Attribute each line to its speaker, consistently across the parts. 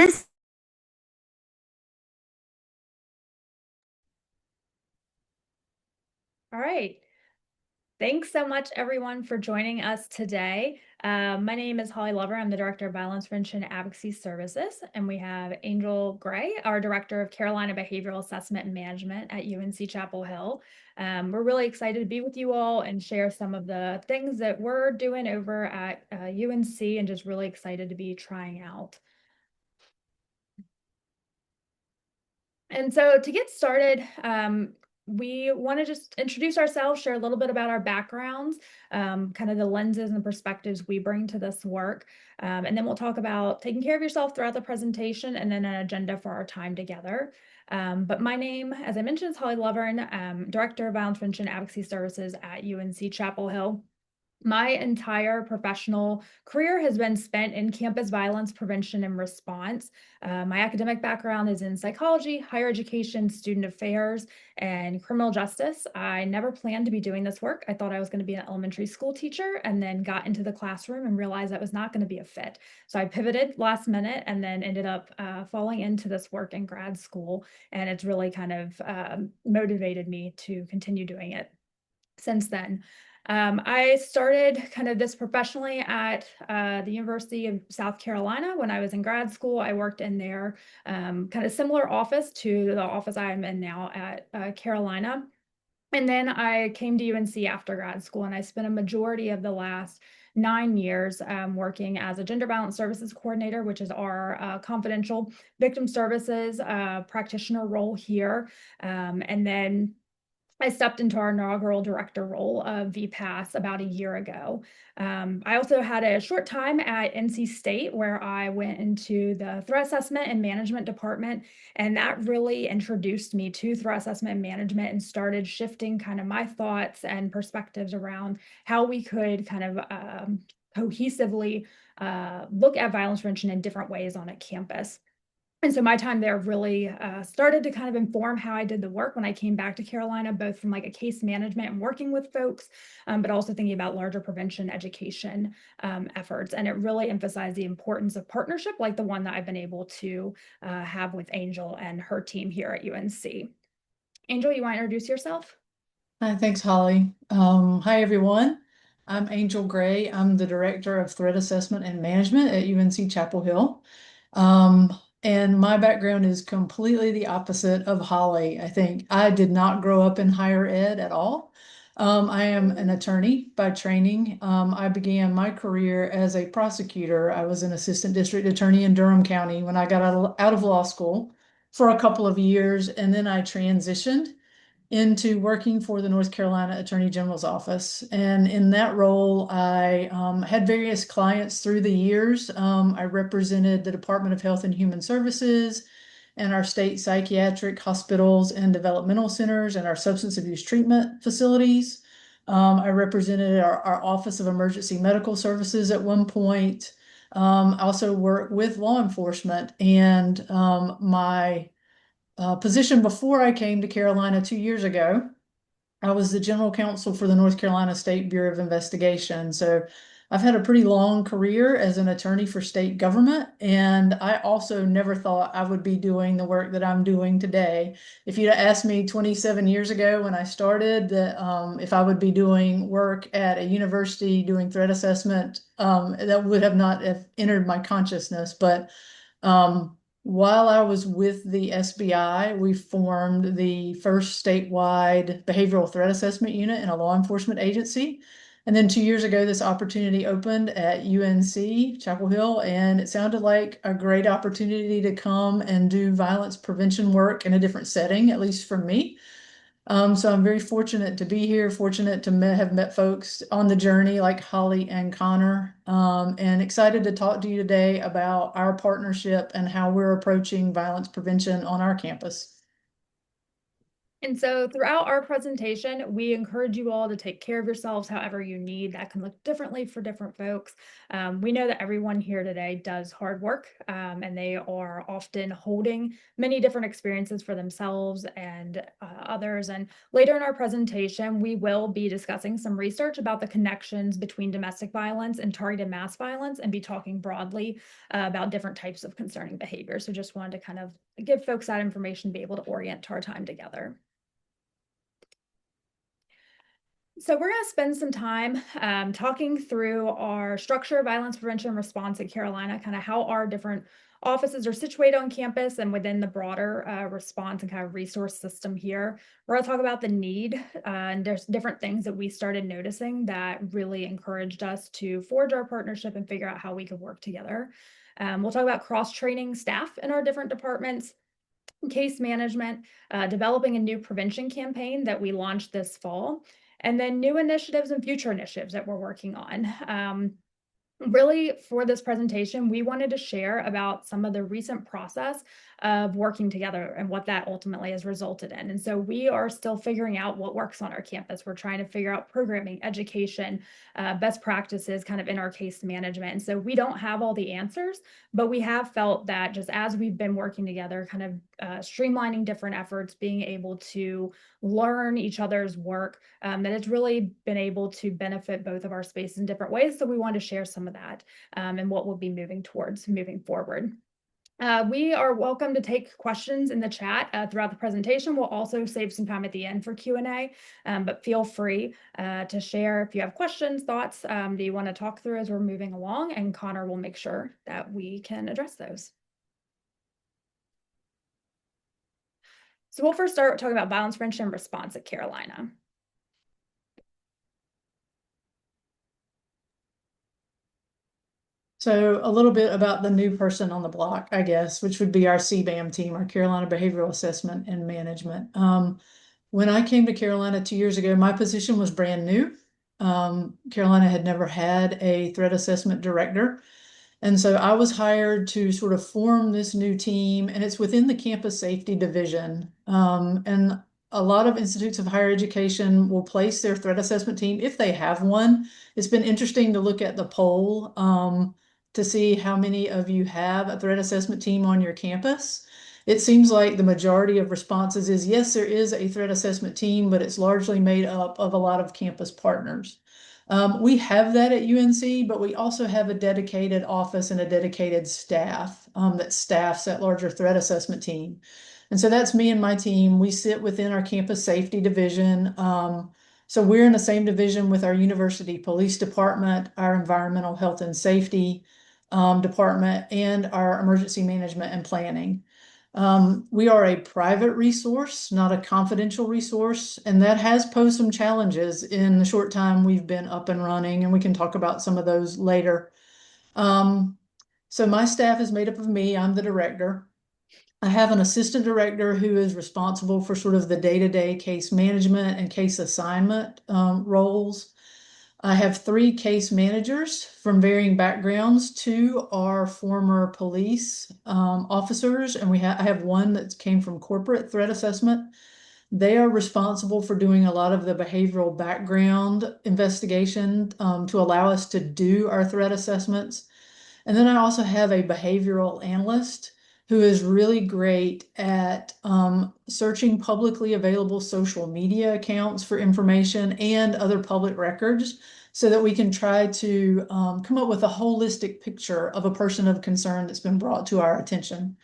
Speaker 1: This
Speaker 2: All right. Thanks so much, everyone, for joining us today. My name is Holly Lover. I'm the Director of Violence Prevention and Advocacy Services, and we have Angel Gray, our Director of Carolina Behavioral Assessment and Management at UNC Chapel Hill. We're really excited to be with you all and share some of the things that we're doing over at UNC and just really excited to be trying out. And so to get started, we want to just introduce ourselves, share a little bit about our backgrounds, kind of the lenses and the perspectives we bring to this work. And then we'll talk about taking care of yourself throughout the presentation and then an agenda for our time together. But my name, as I mentioned, is Holly Lovern, Director of Violence Prevention and Advocacy Services at UNC Chapel Hill. My entire professional career has been spent in campus violence prevention and response. My academic background is in psychology, higher education, student affairs, and criminal justice. I never planned to be doing this work. I thought I was going to be an elementary school teacher and then got into the classroom and realized that was not going to be a fit. So I pivoted last minute and then ended up falling into this work in grad school. And it's really kind of motivated me to continue doing it since then. I started kind of this professionally at the University of South Carolina when I was in grad school. I worked in their kind of similar office to the office I'm in now at Carolina. And then I came to UNC after grad school, and I spent a majority of the last 9 years working as a gender violence services coordinator, which is our confidential victim services practitioner role here. And then I stepped into our inaugural director role of VPAS about a year ago. I also had a short time at NC State where I went into the threat assessment and management department, and that really introduced me to threat assessment and management and started shifting kind of my thoughts and perspectives around how we could kind of cohesively look at violence prevention in different ways on a campus. And so my time there really started to kind of inform how I did the work when I came back to Carolina, both from like a case management and working with folks, but also thinking about larger prevention education efforts. And it really emphasized the importance of partnership like the one that I've been able to have with Angel and her team here at UNC. Angel, you want to introduce yourself?
Speaker 3: Hi, thanks, Holly. Hi, everyone. I'm Angel Gray. I'm the Director of Threat Assessment and Management at UNC Chapel Hill. And my background is completely the opposite of Holly. I think I did not grow up in higher ed at all. I am an attorney by training. I began my career as a prosecutor. I was an assistant district attorney in Durham County when I got out of law school for a couple of years, and then I transitioned into working for the North Carolina Attorney General's office. And in that role, I had various clients through the years. I represented the Department of Health and Human Services and our state psychiatric hospitals and developmental centers and our substance abuse treatment facilities. I represented our Office of Emergency Medical Services at one point. I also worked with law enforcement, and my position before I came to Carolina 2 years ago. I was the general counsel for the North Carolina State Bureau of Investigation. So I've had a pretty long career as an attorney for state government, and I also never thought I would be doing the work that I'm doing today. If you'd asked me 27 years ago when I started that if I would be doing work at a university doing threat assessment, that would have not have entered my consciousness. But while I was with the SBI, we formed the first statewide behavioral threat assessment unit in a law enforcement agency. And then 2 years ago, this opportunity opened at UNC Chapel Hill, and it sounded like a great opportunity to come and do violence prevention work in a different setting, at least for me. So I'm very fortunate to be here, fortunate to have met folks on the journey like Holly and Connor, and excited to talk to you today about our partnership and how we're approaching violence prevention on our campus.
Speaker 2: And so throughout our presentation, we encourage you all to take care of yourselves however you need. That can look differently for different folks. We know that everyone here today does hard work, and they are often holding many different experiences for themselves and others. And later in our presentation, we will be discussing some research about the connections between domestic violence and targeted mass violence, and be talking broadly about different types of concerning behavior. So just wanted to kind of give folks that information, be able to orient to our time together. So we're going to spend some time talking through our structure of violence prevention and response at Carolina, kind of how our different offices are situated on campus and within the broader response and kind of resource system here. We're going to talk about the need, and there's different things that we started noticing that really encouraged us to forge our partnership and figure out how we could work together. We'll talk about cross-training staff in our different departments, case management, developing a new prevention campaign that we launched this fall, and then new initiatives and future initiatives that we're working on. Really, for this presentation, we wanted to share about some of the recent process of working together and what that ultimately has resulted in. And so we are still figuring out what works on our campus. We're trying to figure out programming, education, best practices kind of in our case management. And so we don't have all the answers, but we have felt that just as we've been working together, kind of streamlining different efforts, being able to learn each other's work, that it's really been able to benefit both of our spaces in different ways. So we want to share some of that and what we'll be moving towards moving forward. We are welcome to take questions in the chat throughout the presentation. We'll also save some time at the end for Q&A, but feel free to share if you have questions, thoughts that you want to talk through as we're moving along, and Connor will make sure that we can address those. So we'll first start talking about violence prevention and response at Carolina.
Speaker 3: So a little bit about the new person on the block, I guess, which would be our CBAM team, our Carolina Behavioral Assessment and Management. When I came to Carolina 2 years ago, my position was brand new. Carolina had never had a threat assessment director. And so I was hired to sort of form this new team, and it's within the campus safety division. And a lot of institutes of higher education will place their threat assessment team if they have one. It's been interesting to look at the poll to see how many of you have a threat assessment team on your campus. It seems like the majority of responses is yes, there is a threat assessment team, but it's largely made up of a lot of campus partners. We have that at UNC, but we also have a dedicated office and a dedicated staff that staffs that larger threat assessment team. And so that's me and my team. We sit within our campus safety division. So we're in the same division with our university police department, our environmental health and safety department, and our emergency management and planning. We are a private resource, not a confidential resource, and that has posed some challenges in the short time we've been up and running, and we can talk about some of those later. So my staff is made up of me. I'm the director. I have an assistant director who is responsible for sort of the day-to-day case management and case assignment roles. I have 3 case managers from varying backgrounds. 2 are former police officers, and I have one that came from corporate threat assessment. They are responsible for doing a lot of the behavioral background investigation to allow us to do our threat assessments. And then I also have a behavioral analyst who is really great at searching publicly available social media accounts for information and other public records so that we can try to come up with a holistic picture of a person of concern that's been brought to our attention.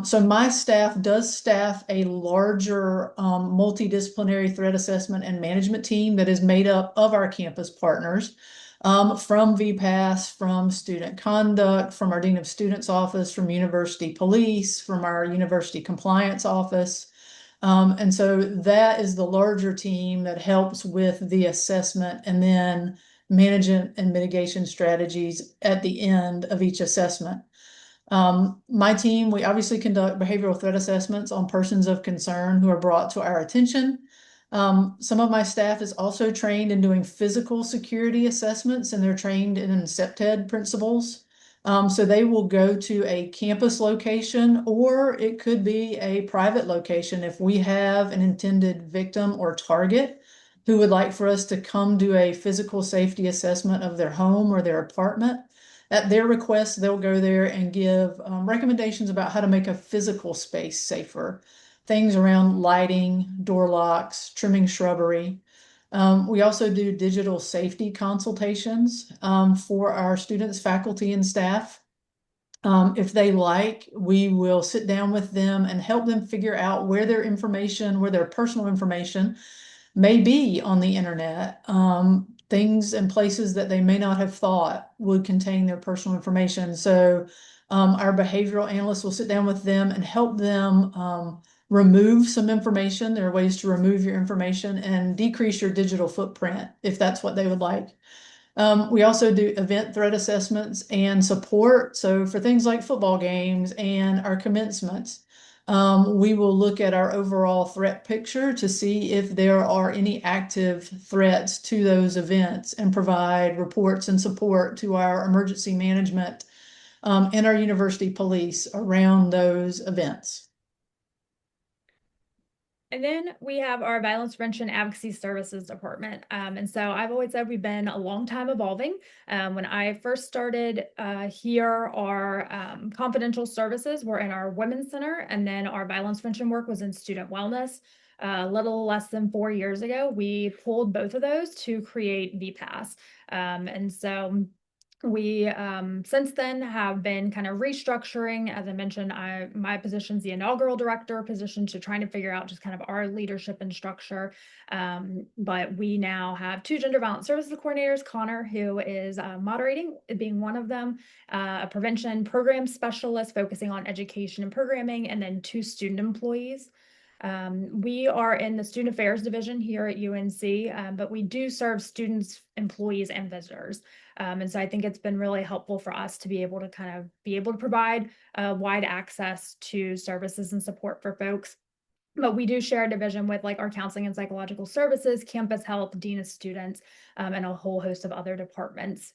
Speaker 3: So my staff does staff a larger multidisciplinary threat assessment and management team that is made up of our campus partners. From VPAS, from student conduct, from our Dean of Students office, from university police, from our university compliance office. And so that is the larger team that helps with the assessment and then management and mitigation strategies at the end of each assessment. My team, we obviously conduct behavioral threat assessments on persons of concern who are brought to our attention. Some of my staff is also trained in doing physical security assessments, and they're trained in CPTED principles. So they will go to a campus location, or it could be a private location if we have an intended victim or target who would like for us to come do a physical safety assessment of their home or their apartment. At their request, they'll go there and give recommendations about how to make a physical space safer. Things around lighting, door locks, trimming shrubbery. We also do digital safety consultations for our students, faculty, and staff. If they like, we will sit down with them and help them figure out where their information, where their personal information may be on the internet. Things and places that they may not have thought would contain their personal information. So our behavioral analysts will sit down with them and help them remove some information. There are ways to remove your information and decrease your digital footprint if that's what they would like. We also do event threat assessments and support. So for things like football games and our commencements, we will look at our overall threat picture to see if there are any active threats to those events and provide reports and support to our emergency management and our university police around those events.
Speaker 2: And then we have our Violence Prevention Advocacy Services Department. And so I've always said we've been a long time evolving. When I first started here, our confidential services were in our Women's Center, and then our violence prevention work was in student wellness. A little less than 4 years ago, we pulled both of those to create VPAS. And so we since then have been kind of restructuring. As I mentioned, my position's the inaugural director position, to trying to figure out just kind of our leadership and structure. But we now have 2 gender violence services coordinators, Connor, who is moderating, being one of them, a prevention program specialist focusing on education and programming, and then 2 student employees. We are in the student affairs division here at UNC, but we do serve students, employees, and visitors. And so I think it's been really helpful for us to be able to provide wide access to services and support for folks. But we do share a division with like our counseling and psychological services, campus health, dean of students, and a whole host of other departments.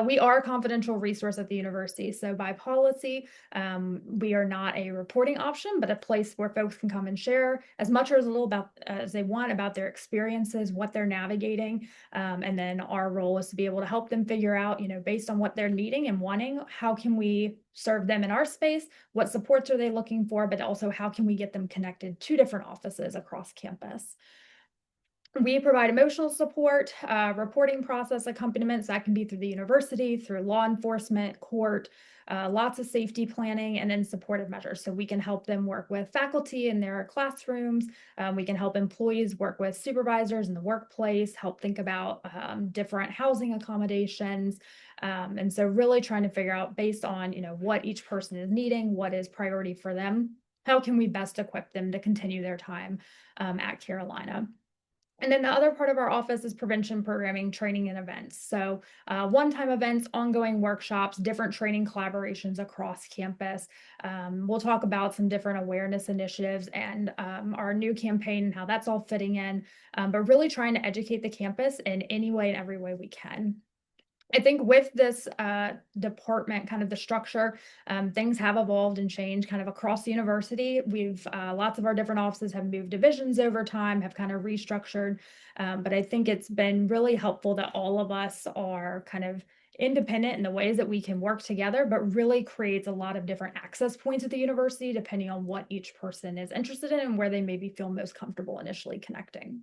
Speaker 2: We are a confidential resource at the university. So by policy, we are not a reporting option, but a place where folks can come and share as much or as little about as they want about their experiences, what they're navigating. And then our role is to be able to help them figure out, based on what they're needing and wanting, how can we serve them in our space? What supports are they looking for? But also, how can we get them connected to different offices across campus? We provide emotional support, reporting process accompaniments that can be through the university, through law enforcement, court, lots of safety planning, and then supportive measures. So we can help them work with faculty in their classrooms. We can help employees work with supervisors in the workplace, help think about different housing accommodations. And so really trying to figure out, based on what each person is needing, what is priority for them, how can we best equip them to continue their time at Carolina. And then the other part of our office is prevention programming, training, and events. So one-time events, ongoing workshops, different training collaborations across campus. We'll talk about some different awareness initiatives and our new campaign and how that's all fitting in, but really trying to educate the campus in any way and every way we can. I think with this department, kind of the structure, things have evolved and changed kind of across the university. We've lots of our different offices have moved divisions over time, have kind of restructured. But I think it's been really helpful that all of us are kind of independent in the ways that we can work together, but really creates a lot of different access points at the university, depending on what each person is interested in and where they maybe feel most comfortable initially connecting.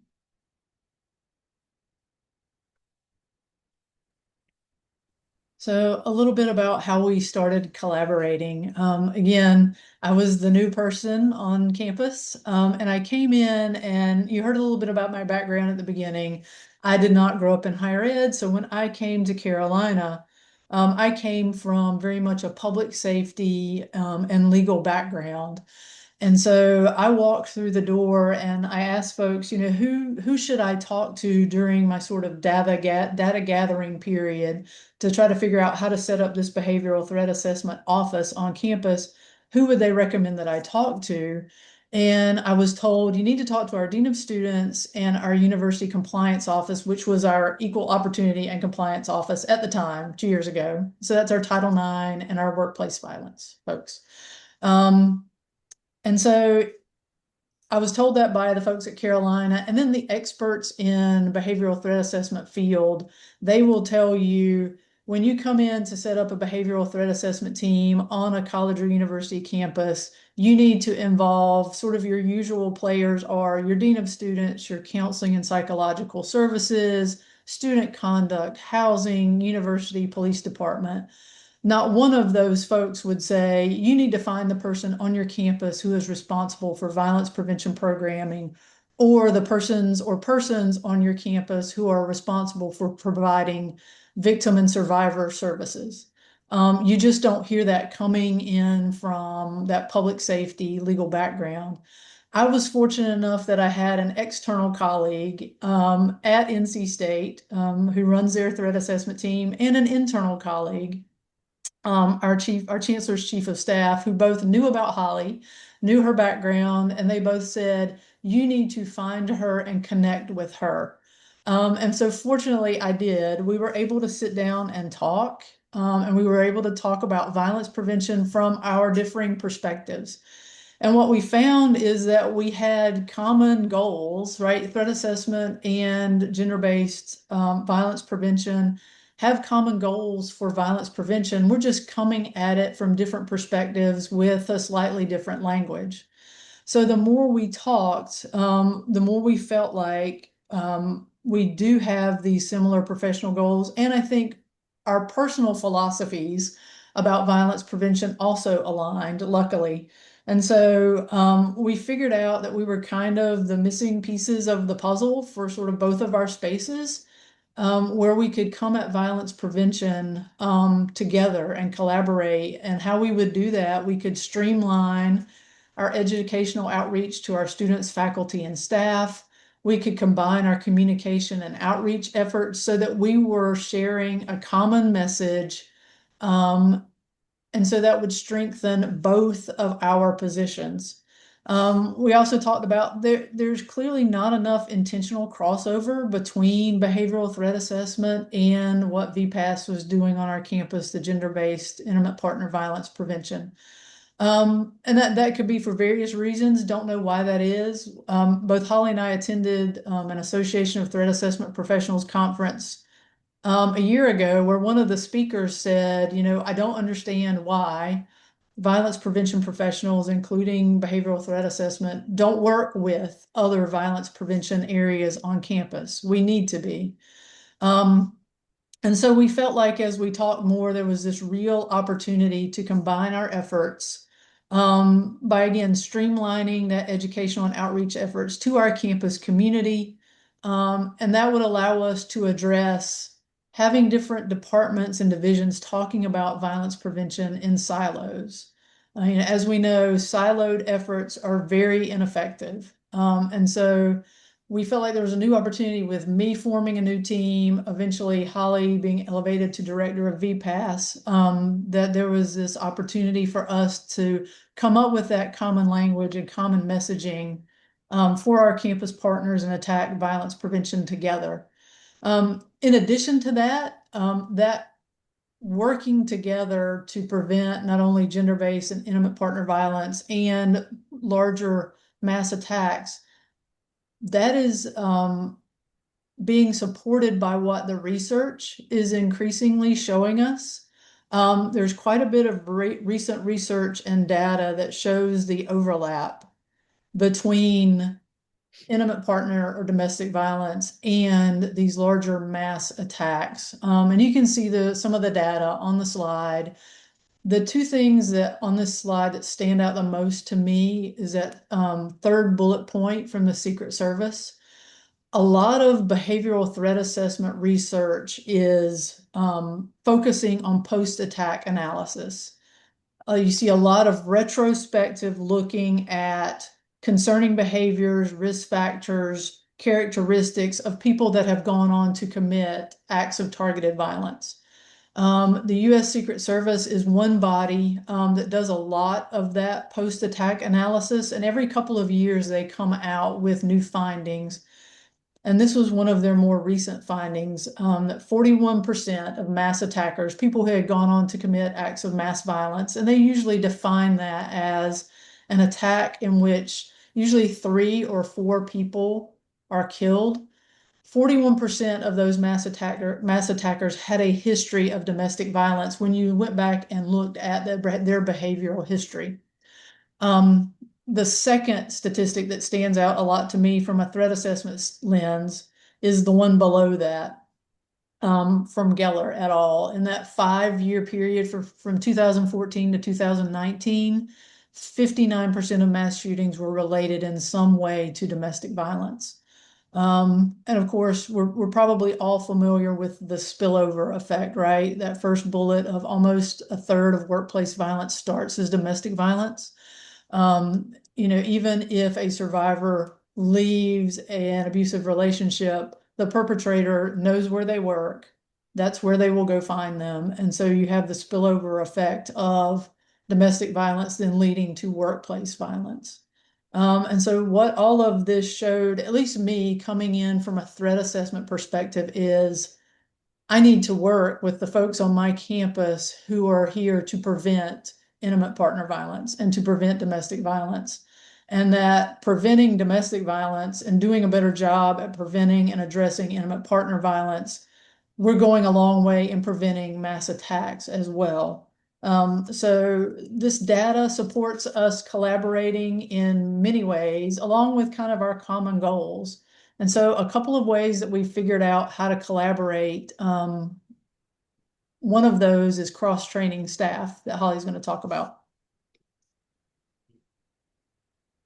Speaker 3: So a little bit about how we started collaborating. Again, I was the new person on campus, and I came in, and you heard a little bit about my background at the beginning. I did not grow up in higher ed, so when I came to Carolina, I came from very much a public safety and legal background. And so I walked through the door and I asked folks, who should I talk to during my sort of data gathering period to try to figure out how to set up this behavioral threat assessment office on campus? Who would they recommend that I talk to? And I was told, you need to talk to our dean of students and our university compliance office, which was our equal opportunity and compliance office at the time, 2 years ago. So that's our Title IX and our workplace violence folks. Um, and so I was told that by the folks at Carolina, and then the experts in behavioral threat assessment field, they will tell you when you come in to set up a behavioral threat assessment team on a college or university campus, you need to involve sort of your usual players are your dean of students, your counseling and psychological services, student conduct, housing, university, police department. Not one of those folks would say, you need to find the person on your campus who is responsible for violence prevention programming, or the persons on your campus who are responsible for providing victim and survivor services. You just don't hear that coming in from that public safety legal background. I was fortunate enough that I had an external colleague at NC State who runs their threat assessment team, and an internal colleague, our chancellor's chief of staff, who both knew about Holly, knew her background, and they both said, you need to find her and connect with her. And so fortunately I did. We were able to sit down and talk, and we were able to talk about violence prevention from our differing perspectives. And what we found is that we had common goals, right? Threat assessment and gender-based violence prevention have common goals for violence prevention. We're just coming at it from different perspectives with a slightly different language. So the more we talked, the more we felt like we do have these similar professional goals. And I think our personal philosophies about violence prevention also aligned, luckily. And so we figured out that we were kind of the missing pieces of the puzzle for sort of both of our spaces, where we could come at violence prevention together and collaborate. And how we would do that, we could streamline our educational outreach to our students, faculty, and staff. We could combine our communication and outreach efforts so that we were sharing a common message. And so that would strengthen both of our positions. We also talked about there's clearly not enough intentional crossover between behavioral threat assessment and what VPAS was doing on our campus, the gender-based intimate partner violence prevention. And that could be for various reasons. Don't know why that is. Both Holly and I attended an Association of Threat Assessment Professionals conference a year ago, where one of the speakers said, I don't understand why violence prevention professionals, including behavioral threat assessment, don't work with other violence prevention areas on campus. We need to be. And so we felt like as we talked more, there was this real opportunity to combine our efforts by, again, streamlining that educational and outreach efforts to our campus community. And that would allow us to address having different departments and divisions talking about violence prevention in silos. As we know, siloed efforts are very ineffective. And so we felt like there was a new opportunity with me forming a new team, eventually Holly being elevated to director of VPAS, that there was this opportunity for us to come up with that common language and common messaging for our campus partners and attack violence prevention together. In addition to that, that working together to prevent not only gender-based and intimate partner violence and larger mass attacks, that is being supported by what the research is increasingly showing us. There's quite a bit of recent research and data that shows the overlap between intimate partner or domestic violence and these larger mass attacks. And you can see some of the data on the slide. The two things that on this slide that stand out the most to me is that third bullet point from the Secret Service. A lot of behavioral threat assessment research is focusing on post-attack analysis. You see a lot of retrospective looking at concerning behaviors, risk factors, characteristics of people that have gone on to commit acts of targeted violence. The U.S. Secret Service is one body that does a lot of that post-attack analysis, and every couple of years they come out with new findings. And this was one of their more recent findings, that 41% of mass attackers, people who had gone on to commit acts of mass violence, and they usually define that as an attack in which usually 3 or 4 people are killed. 41% of those mass attackers had a history of domestic violence when you went back and looked at their behavioral history. Um, the second statistic that stands out a lot to me from a threat assessment lens is the one below that, from Geller et al. In that 5-year period from 2014 to 2019, 59% of mass shootings were related in some way to domestic violence. And of course, we're probably all familiar with the spillover effect, right? That first bullet of almost a third of workplace violence starts as domestic violence. Even if a survivor leaves an abusive relationship, the perpetrator knows where they work. That's where they will go find them. And so you have the spillover effect of domestic violence then leading to workplace violence. And so what all of this showed, at least me coming in from a threat assessment perspective, is I need to work with the folks on my campus who are here to prevent intimate partner violence and to prevent domestic violence. And that preventing domestic violence and doing a better job at preventing and addressing intimate partner violence, we're going a long way in preventing mass attacks as well. So this data supports us collaborating in many ways, along with kind of our common goals. And so a couple of ways that we figured out how to collaborate. One of those is cross-training staff that Holly's going to talk about.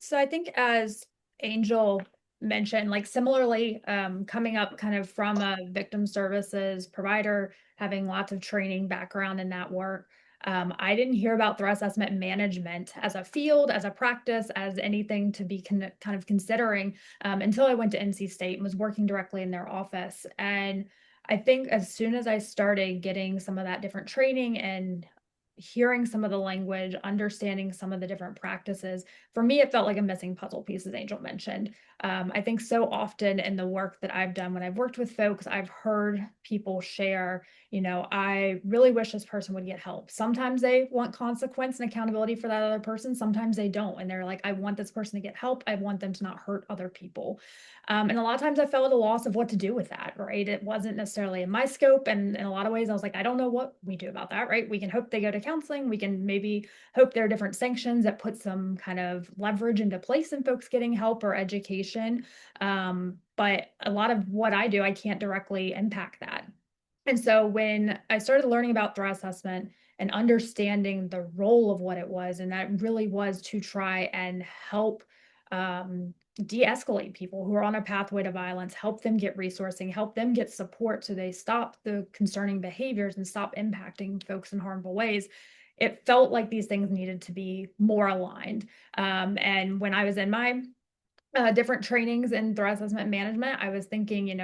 Speaker 2: So I think as Angel mentioned, like similarly, coming up kind of from a victim services provider, having lots of training background in that work, I didn't hear about threat assessment management as a field, as a practice, as anything to be kind of considering until I went to NC State and was working directly in their office. And I think as soon as I started getting some of that different training and hearing some of the language, understanding some of the different practices, for me, it felt like a missing puzzle piece, as Angel mentioned. I think so often in the work that I've done, when I've worked with folks, I've heard people share, I really wish this person would get help. Sometimes they want consequence and accountability for that other person. Sometimes they don't. And they're like, I want this person to get help. I want them to not hurt other people. And a lot of times I felt at a loss of what to do with that, right? It wasn't necessarily in my scope. And in a lot of ways, I was like, I don't know what we do about that, right? We can hope they go to counseling. We can maybe hope there are different sanctions that put some kind of leverage into place in folks getting help or education. But a lot of what I do, I can't directly impact that. And so when I started learning about threat assessment and understanding the role of what it was, and that really was to try and help de-escalate people who are on a pathway to violence, help them get resourcing, help them get support so they stop the concerning behaviors and stop impacting folks in harmful ways. It felt like these things needed to be more aligned. And when I was in my different trainings in threat assessment management, I was thinking,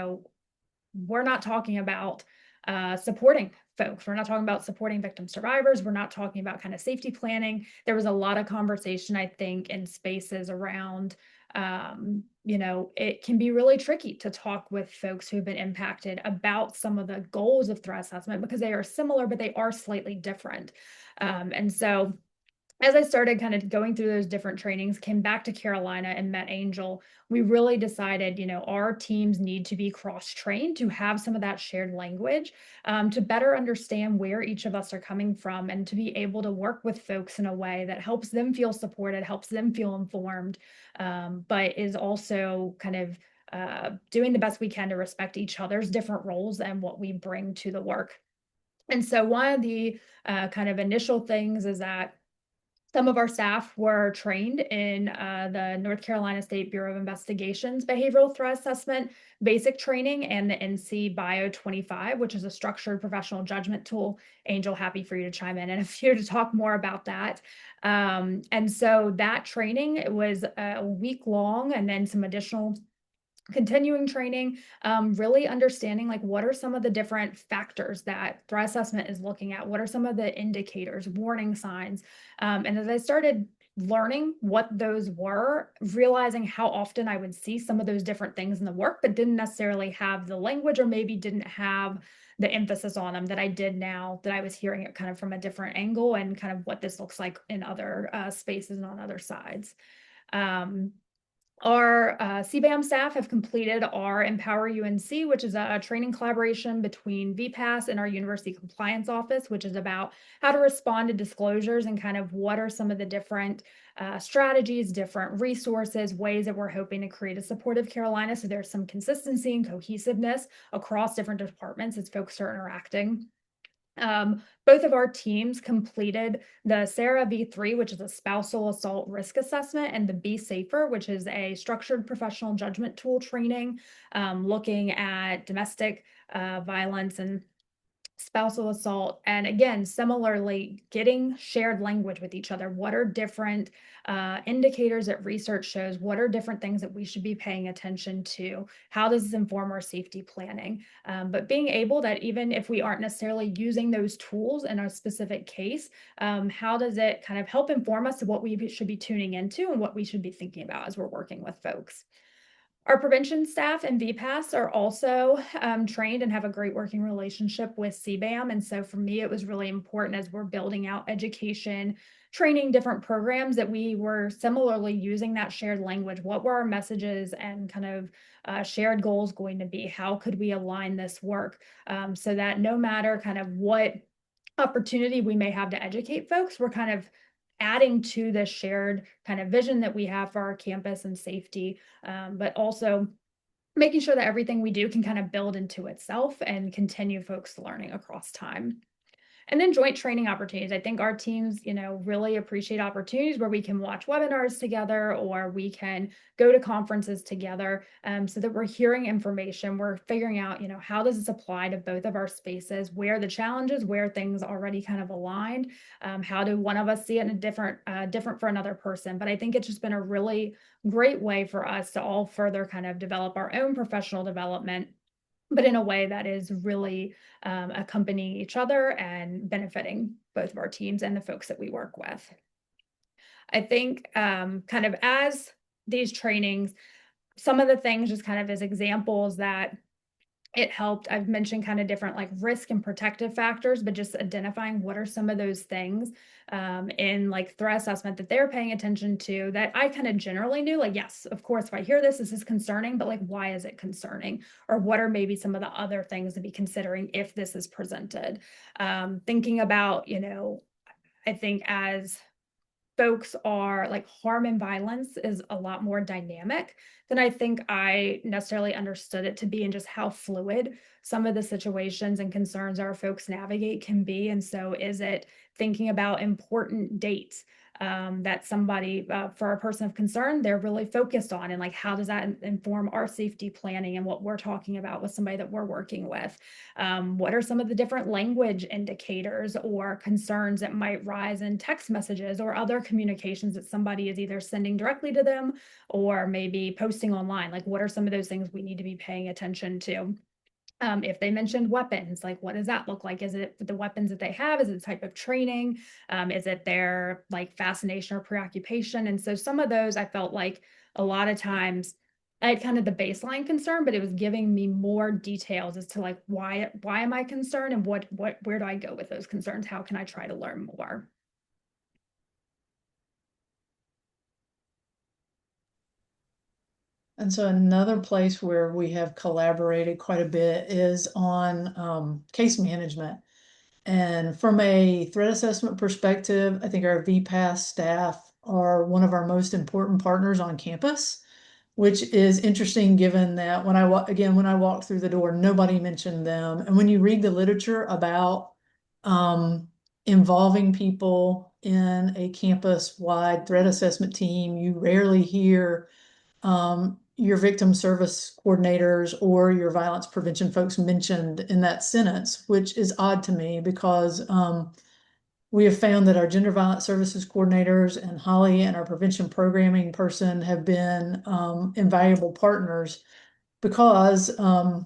Speaker 2: we're not talking about supporting folks. We're not talking about supporting victim survivors. We're not talking about kind of safety planning. There was a lot of conversation, I think, in spaces around, it can be really tricky to talk with folks who've been impacted about some of the goals of threat assessment because they are similar, but they are slightly different. And so as I started kind of going through those different trainings, came back to Carolina and met Angel, we really decided, our teams need to be cross-trained to have some of that shared language, to better understand where each of us are coming from and to be able to work with folks in a way that helps them feel supported, helps them feel informed, but is also kind of doing the best we can to respect each other's different roles and what we bring to the work. And so one of the kind of initial things is that some of our staff were trained in the North Carolina State Bureau of Investigation's behavioral threat assessment basic training and the NC Bio 25, which is a structured professional judgment tool. Angel, happy for you to chime in a few to talk more about that. And so that training was a week long and then some additional continuing training, really understanding like what are some of the different factors that threat assessment is looking at, what are some of the indicators, warning signs. And as I started learning what those were, realizing how often I would see some of those different things in the work, but didn't necessarily have the language or maybe didn't have the emphasis on them that I did now that I was hearing it kind of from a different angle and kind of what this looks like in other spaces and on other sides. Um, our CBAM staff have completed our Empower UNC, which is a training collaboration between VPAS and our University Compliance Office, which is about how to respond to disclosures and kind of what are some of the different strategies, different resources, ways that we're hoping to create a supportive Carolina. So there's some consistency and cohesiveness across different departments as folks are interacting. Both of our teams completed the SARA V3, which is a spousal assault risk assessment, and the Be Safer, which is a structured professional judgment tool training, looking at domestic violence and spousal assault. And again, similarly, getting shared language with each other. What are different indicators that research shows? What are different things that we should be paying attention to? How does this inform our safety planning? But being able that even if we aren't necessarily using those tools in a specific case, how does it kind of help inform us of what we should be tuning into and what we should be thinking about as we're working with folks? Our prevention staff and VPAS are also trained and have a great working relationship with CBAM. And so for me, it was really important as we're building out education, training different programs that we were similarly using that shared language. What were our messages and kind of shared goals going to be? How could we align this work so that no matter kind of what opportunity we may have to educate folks, we're kind of adding to the shared kind of vision that we have for our campus and safety, but also making sure that everything we do can kind of build into itself and continue folks learning across time. And then joint training opportunities. I think our teams, really appreciate opportunities where we can watch webinars together or we can go to conferences together so that we're hearing information. We're figuring out, how does this apply to both of our spaces? Where are the challenges, where things already kind of aligned? How do one of us see it in a different for another person? But I think it's just been a really great way for us to all further kind of develop our own professional development, but in a way that is really accompanying each other and benefiting both of our teams and the folks that we work with. I think kind of as these trainings, some of the things just kind of as examples that it helped. I've mentioned kind of different like risk and protective factors, but just identifying what are some of those things in like threat assessment that they're paying attention to that I kind of generally knew, like, yes, of course, if I hear this is concerning, but like, why is it concerning? Or what are maybe some of the other things to be considering if this is presented? Thinking about, I think as folks are like harm and violence is a lot more dynamic than I think I necessarily understood it to be, and just how fluid some of the situations and concerns our folks navigate can be. And so is it thinking about important dates that somebody for a person of concern they're really focused on, and like how does that inform our safety planning and what we're talking about with somebody that we're working with? What are some of the different language indicators or concerns that might rise in text messages or other communications that somebody is either sending directly to them or maybe posting online? Like, what are some of those things we need to be paying attention to? If they mentioned weapons, like what does that look like? Is it the weapons that they have? Is it the type of training? Is it their like fascination or preoccupation? And so some of those I felt like a lot of times I had kind of the baseline concern, but it was giving me more details as to like why am I concerned and where do I go with those concerns? How can I try to learn more?
Speaker 3: And so another place where we have collaborated quite a bit is on case management. And from a threat assessment perspective, I think our VPAS staff are one of our most important partners on campus, which is interesting given that when I walked through the door, nobody mentioned them. And when you read the literature about involving people in a campus-wide threat assessment team, you rarely hear your victim service coordinators or your violence prevention folks mentioned in that sentence, which is odd to me because we have found that our gender violence services coordinators and Holly and our prevention programming person have been invaluable partners. because, again,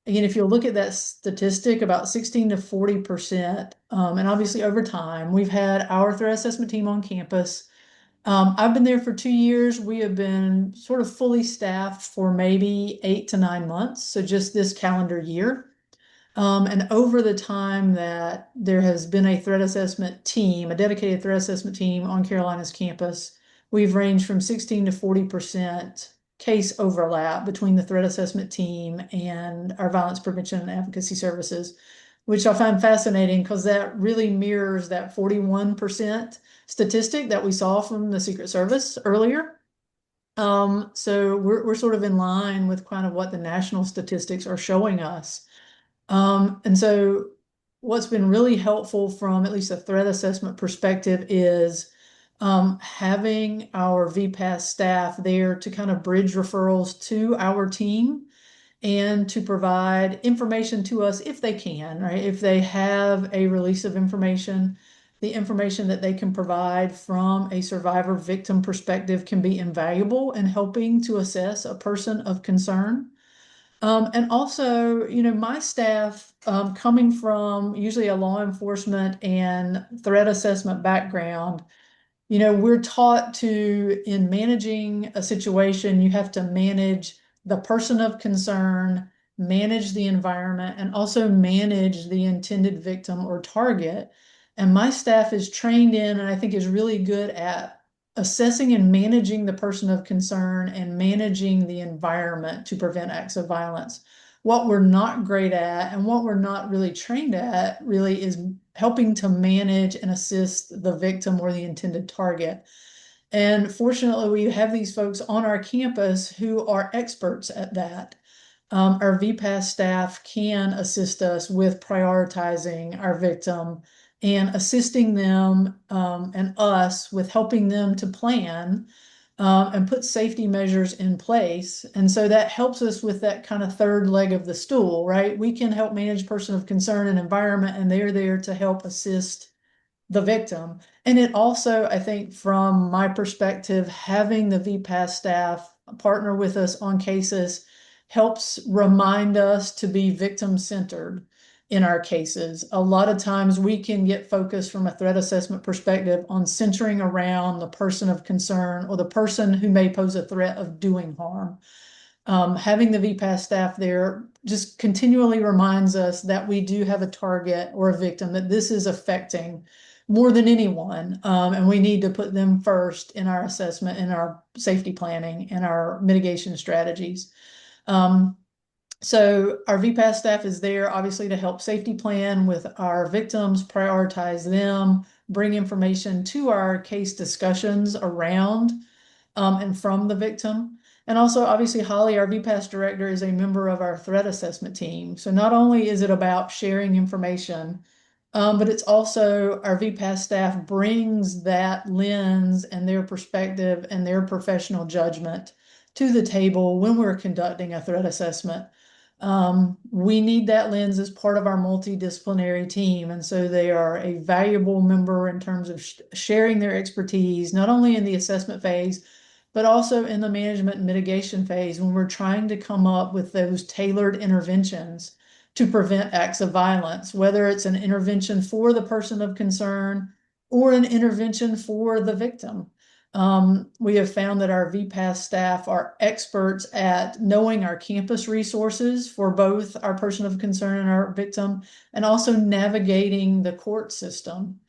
Speaker 3: if you look at that statistic, about 16 to 40%, and obviously over time, we've had our threat assessment team on campus. I've been there for 2 years. We have been sort of fully staffed for maybe 8 to 9 months, so just this calendar year. And over the time that there has been a threat assessment team, a dedicated threat assessment team on Carolina's campus, we've ranged from 16 to 40% case overlap between the threat assessment team and our violence prevention and advocacy services, which I find fascinating because that really mirrors that 41% statistic that we saw from the Secret Service earlier. So we're sort of in line with kind of what the national statistics are showing us. And so what's been really helpful from at least a threat assessment perspective is having our VPAS staff there to kind of bridge referrals to our team and to provide information to us if they can, right? If they have a release of information, the information that they can provide from a survivor victim perspective can be invaluable in helping to assess a person of concern. And also, my staff, coming from usually a law enforcement and threat assessment background, we're taught to, in managing a situation, you have to manage the person of concern, manage the environment, and also manage the intended victim or target. And my staff is trained in, and I think is really good at assessing and managing the person of concern and managing the environment to prevent acts of violence. What we're not great at and what we're not really trained at really is helping to manage and assist the victim or the intended target. And fortunately, we have these folks on our campus who are experts at that. Our VPAS staff can assist us with prioritizing our victim and assisting them and us with helping them to plan and put safety measures in place. And so that helps us with that kind of third leg of the stool, right? We can help manage person of concern and environment, and they're there to help assist the victim. And it also, I think, from my perspective, having the VPAS staff partner with us on cases helps remind us to be victim centered in our cases. A lot of times we can get focused from a threat assessment perspective on centering around the person of concern or the person who may pose a threat of doing harm. Having the VPAS staff there just continually reminds us that we do have a target or a victim that this is affecting more than anyone. And we need to put them first in our assessment, in our safety planning, and our mitigation strategies. So our VPAS staff is there obviously to help safety plan with our victims, prioritize them, bring information to our case discussions around and from the victim. And also, obviously, Holly, our VPAS director, is a member of our threat assessment team. So not only is it about sharing information, but it's also our VPAS staff brings that lens and their perspective and their professional judgment to the table when we're conducting a threat assessment. We need that lens as part of our multidisciplinary team. And so they are a valuable member in terms of sharing their expertise, not only in the assessment phase, but also in the management and mitigation phase when we're trying to come up with those tailored interventions to prevent acts of violence, whether it's an intervention for the person of concern or an intervention for the victim. We have found that our VPAS staff are experts at knowing our campus resources for both our person of concern and our victim, and also navigating the court system.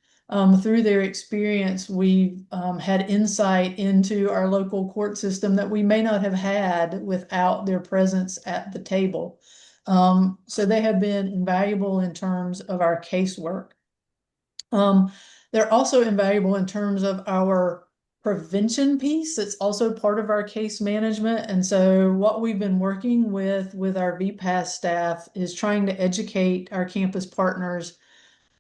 Speaker 3: Through their experience, we've had insight into our local court system that we may not have had without their presence at the table. So they have been invaluable in terms of our casework. They're also invaluable in terms of our prevention piece. It's also part of our case management. And so what we've been working with our VPAS staff is trying to educate our campus partners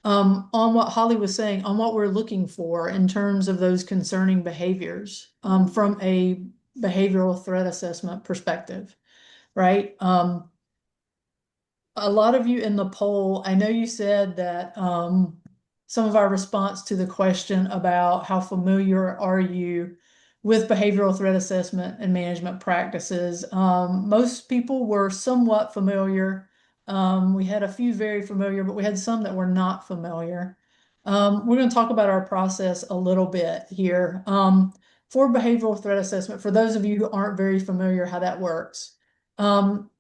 Speaker 3: on what Holly was saying, on what we're looking for in terms of those concerning behaviors from a behavioral threat assessment perspective, right? A lot of you in the poll, I know you said that some of our response to the question about how familiar are you with behavioral threat assessment and management practices. Most people were somewhat familiar. We had a few very familiar, but we had some that were not familiar. We're going to talk about our process a little bit here. For behavioral threat assessment, for those of you who aren't very familiar how that works, um,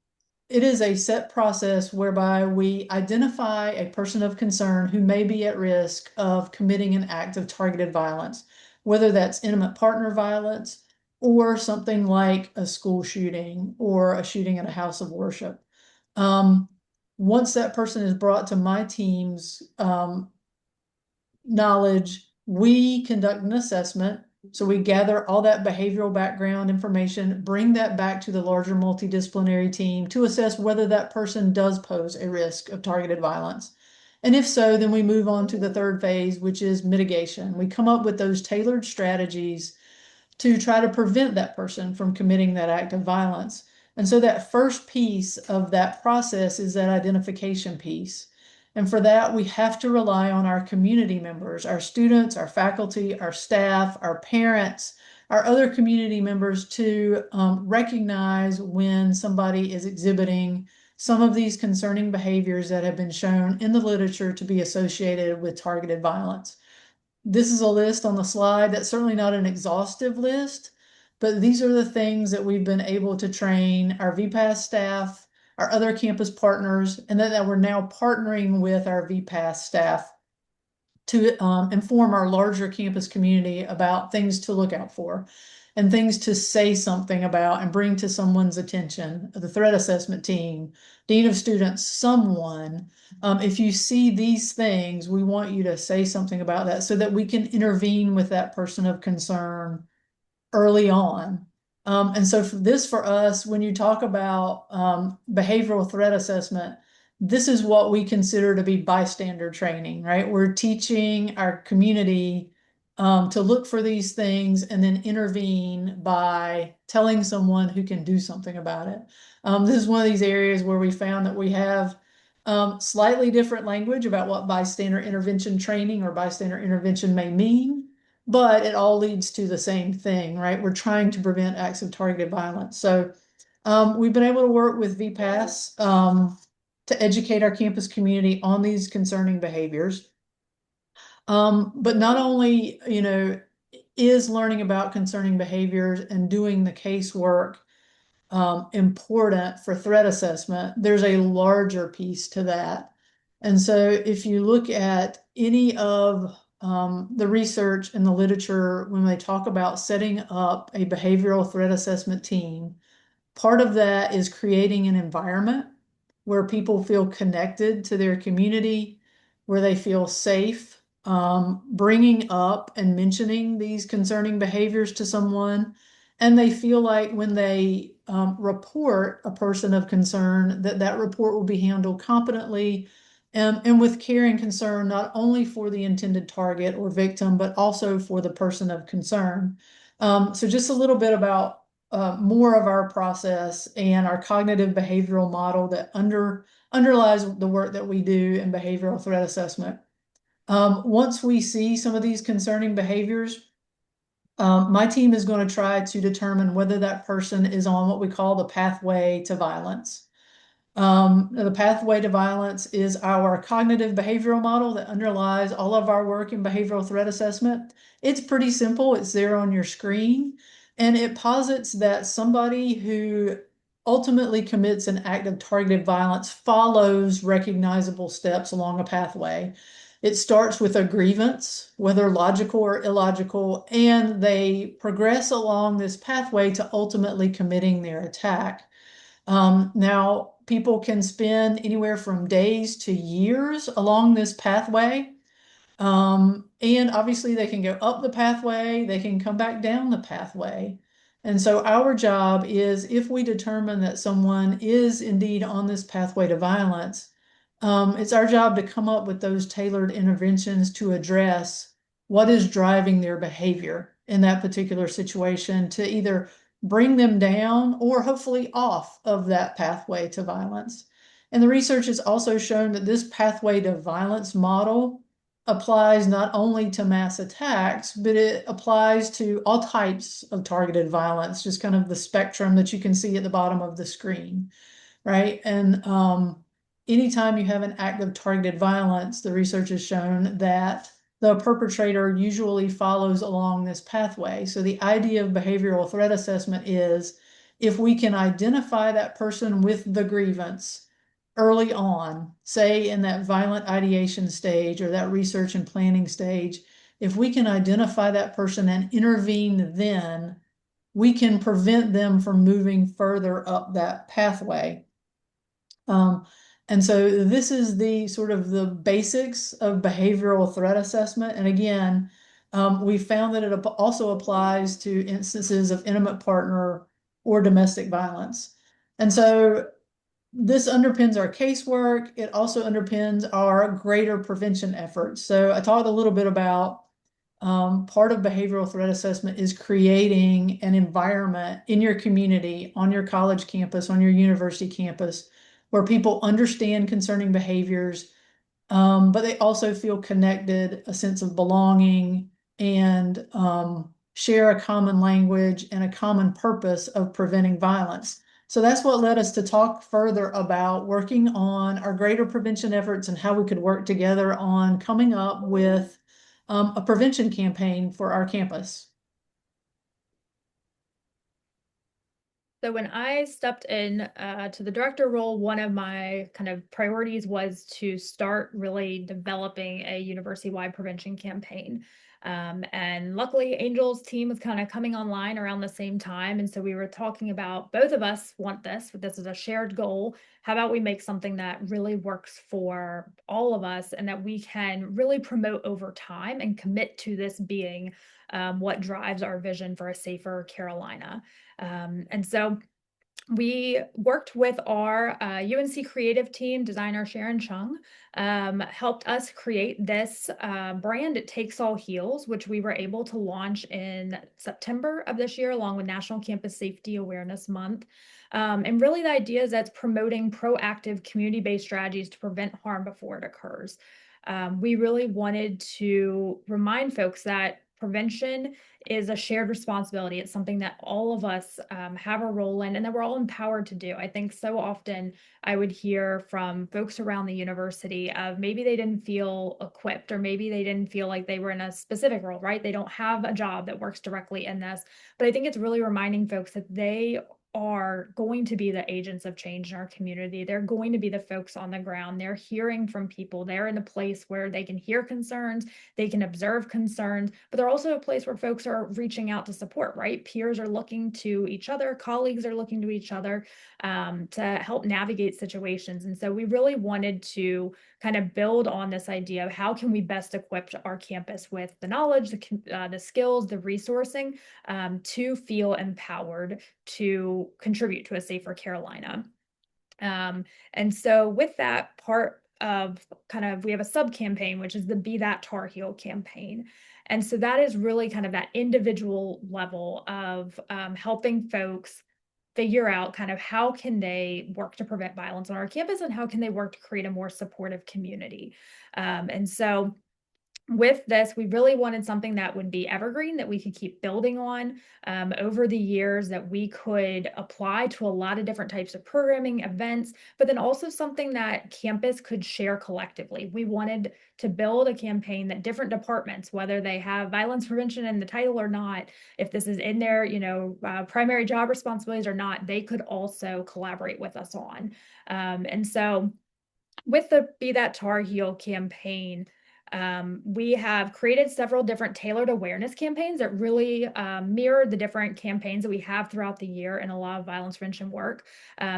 Speaker 3: it is a set process whereby we identify a person of concern who may be at risk of committing an act of targeted violence, whether that's intimate partner violence or something like a school shooting or a shooting at a house of worship. Um, Once that person is brought to my team's knowledge, we conduct an assessment. So we gather all that behavioral background information, bring that back to the larger multidisciplinary team to assess whether that person does pose a risk of targeted violence. And if so, then we move on to the third phase, which is mitigation. We come up with those tailored strategies to try to prevent that person from committing that act of violence. And so that first piece of that process is that identification piece. And for that, we have to rely on our community members, our students, our faculty, our staff, our parents, our other community members to recognize when somebody is exhibiting some of these concerning behaviors that have been shown in the literature to be associated with targeted violence. This is a list on the slide. That's certainly not an exhaustive list, but these are the things that we've been able to train our VPAS staff, our other campus partners, and that we're now partnering with our VPAS staff to inform our larger campus community about things to look out for and things to say something about and bring to someone's attention, the threat assessment team, dean of students, someone. If you see these things, we want you to say something about that so that we can intervene with that person of concern early on. And so for this for us, when you talk about behavioral threat assessment, this is what we consider to be bystander training, right? We're teaching our community to look for these things and then intervene by telling someone who can do something about it. This is one of these areas where we found that we have slightly different language about what bystander intervention training or bystander intervention may mean, but it all leads to the same thing, right? We're trying to prevent acts of targeted violence. So we've been able to work with VPAS to educate our campus community on these concerning behaviors. But not only, is learning about concerning behaviors and doing the casework important for threat assessment, there's a larger piece to that. And so if you look at any of the research and the literature, when they talk about setting up a behavioral threat assessment team, part of that is creating an environment where people feel connected to their community, where they feel safe, bringing up and mentioning these concerning behaviors to someone. And they feel like when they report a person of concern, that that report will be handled competently and with care and concern, not only for the intended target or victim, but also for the person of concern. So just a little bit about more of our process and our cognitive behavioral model that underlies the work that we do in behavioral threat assessment. Once we see some of these concerning behaviors, my team is going to try to determine whether that person is on what we call the pathway to violence. The pathway to violence is our cognitive behavioral model that underlies all of our work in behavioral threat assessment. It's pretty simple. It's there on your screen. And it posits that somebody who ultimately commits an act of targeted violence follows recognizable steps along a pathway. It starts with a grievance, whether logical or illogical, and they progress along this pathway to ultimately committing their attack. Now, people can spend anywhere from days to years along this pathway. And obviously, they can go up the pathway, they can come back down the pathway. And so, our job is if we determine that someone is indeed on this pathway to violence, it's our job to come up with those tailored interventions to address what is driving their behavior in that particular situation to either bring them down or hopefully off of that pathway to violence. And the research has also shown that this pathway to violence model applies not only to mass attacks, but it applies to all types of targeted violence, just kind of the spectrum that you can see at the bottom of the screen, right? And anytime you have an act of targeted violence, the research has shown that the perpetrator usually follows along this pathway. So the idea of behavioral threat assessment is if we can identify that person with the grievance early on, say in that violent ideation stage or that research and planning stage, if we can identify that person and intervene then, we can prevent them from moving further up that pathway. Um, and so this is the sort of the basics of behavioral threat assessment. And again, we found that it also applies to instances of intimate partner or domestic violence. And so this underpins our casework. It also underpins our greater prevention efforts. So I talked a little bit about part of behavioral threat assessment is creating an environment in your community, on your college campus, on your university campus, where people understand concerning behaviors, but they also feel connected, a sense of belonging, and share a common language and a common purpose of preventing violence. So that's what led us to talk further about working on our greater prevention efforts and how we could work together on coming up with a prevention campaign for our campus.
Speaker 2: So when I stepped in to the director role, one of my kind of priorities was to start really developing a university-wide prevention campaign. And luckily, Angel's team was kind of coming online around the same time. And so we were talking about both of us want this, but this is a shared goal. How about we make something that really works for all of us and that we can really promote over time and commit to this being what drives our vision for a safer Carolina. And so we worked with our UNC creative team, designer Sharon Chung, helped us create this brand, It Takes All Heals, which we were able to launch in September of this year, along with National Campus Safety Awareness Month. And really the idea is that's promoting proactive community-based strategies to prevent harm before it occurs. We really wanted to remind folks that prevention is a shared responsibility. It's something that all of us have a role in and that we're all empowered to do. I think so often I would hear from folks around the university of maybe they didn't feel equipped or maybe they didn't feel like they were in a specific role, right? They don't have a job that works directly in this. But I think it's really reminding folks that they are going to be the agents of change in our community. They're going to be the folks on the ground. They're hearing from people. They're in a place where they can hear concerns, they can observe concerns, but they're also a place where folks are reaching out to support, right? Peers are looking to each other, colleagues are looking to each other to help navigate situations. And so we really wanted to kind of build on this idea of how can we best equip our campus with the knowledge, the skills, the resourcing to feel empowered to contribute to a safer Carolina. And so with that part of kind of, we have a sub campaign, which is the Be That Tar Heel campaign. And so that is really kind of that individual level of helping folks figure out kind of how can they work to prevent violence on our campus and how can they work to create a more supportive community. And so with this, we really wanted something that would be evergreen, that we could keep building on over the years, that we could apply to a lot of different types of programming, events, but then also something that campus could share collectively. We wanted to build a campaign that different departments, whether they have violence prevention in the title or not, if this is in their, primary job responsibilities or not, they could also collaborate with us on. And so with the Be That Tar Heel campaign, we have created several different tailored awareness campaigns that really mirror the different campaigns that we have throughout the year in a lot of violence prevention work.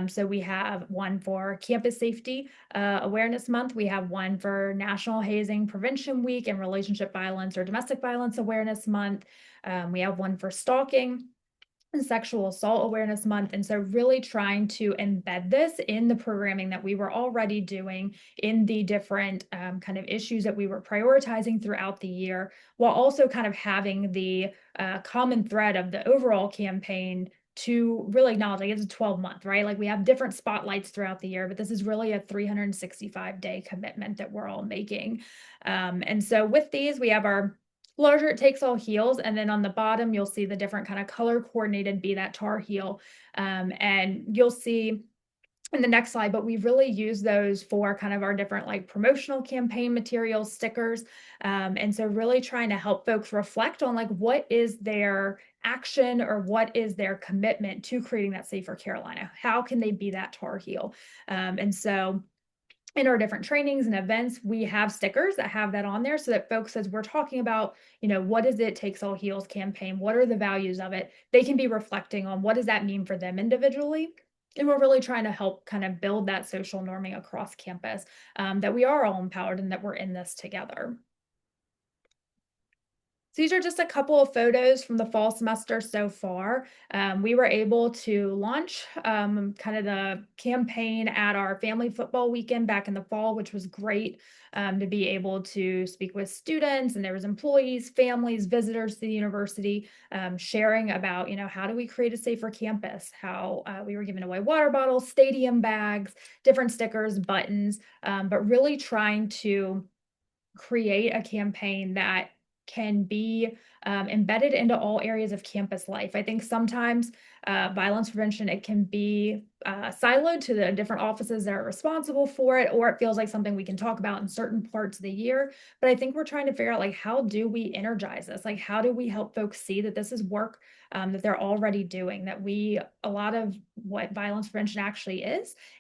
Speaker 2: So we have one for Campus Safety Awareness Month. We have one for National Hazing Prevention Week and Relationship Violence or Domestic Violence Awareness Month. We have one for stalking and Sexual Assault Awareness Month. And so really trying to embed this in the programming that we were already doing in the different kind of issues that we were prioritizing throughout the year, while also kind of having the common thread of the overall campaign to really acknowledge, like, it's a 12-month, right? Like, we have different spotlights throughout the year, but this is really a 365-day commitment that we're all making. And so with these, we have our larger It Takes All heels, and then on the bottom, you'll see the different kind of color coordinated Be That Tar heel. And you'll see in the next slide, but we've really used those for kind of our different like promotional campaign materials, stickers. And so really trying to help folks reflect on like what is their action or what is their commitment to creating that safer Carolina? How can they be that Tar Heel? And so in our different trainings and events, we have stickers that have that on there so that folks, as we're talking about, what is It Takes All Heels campaign? What are the values of it? They can be reflecting on what does that mean for them individually. And we're really trying to help kind of build that social norming across campus, that we are all empowered and that we're in this together. So these are just a couple of photos from the fall semester so far. We were able to launch kind of the campaign at our family football weekend back in the fall, which was great to be able to speak with students, and there was employees, families, visitors to the university, sharing about, how do we create a safer campus? How we were giving away water bottles, stadium bags, different stickers, buttons, but really trying to create a campaign that can be embedded into all areas of campus life. I think sometimes violence prevention, it can be siloed to the different offices that are responsible for it, or it feels like something we can talk about in certain parts of the year. But I think we're trying to figure out, like, how do we energize this? Like, how do we help folks see that this is work that they're already doing, that a lot of what violence prevention actually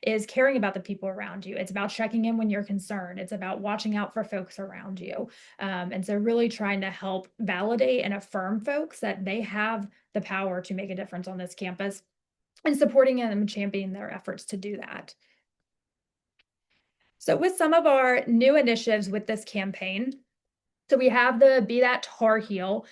Speaker 2: is caring about the people around you. It's about checking in when you're concerned. It's about watching out for folks around you. And so really trying to help validate and affirm folks that they have the power to make a difference on this campus, and supporting them and championing their efforts to do that. So with some of our new initiatives with this campaign, so we have the Be That Tar Heel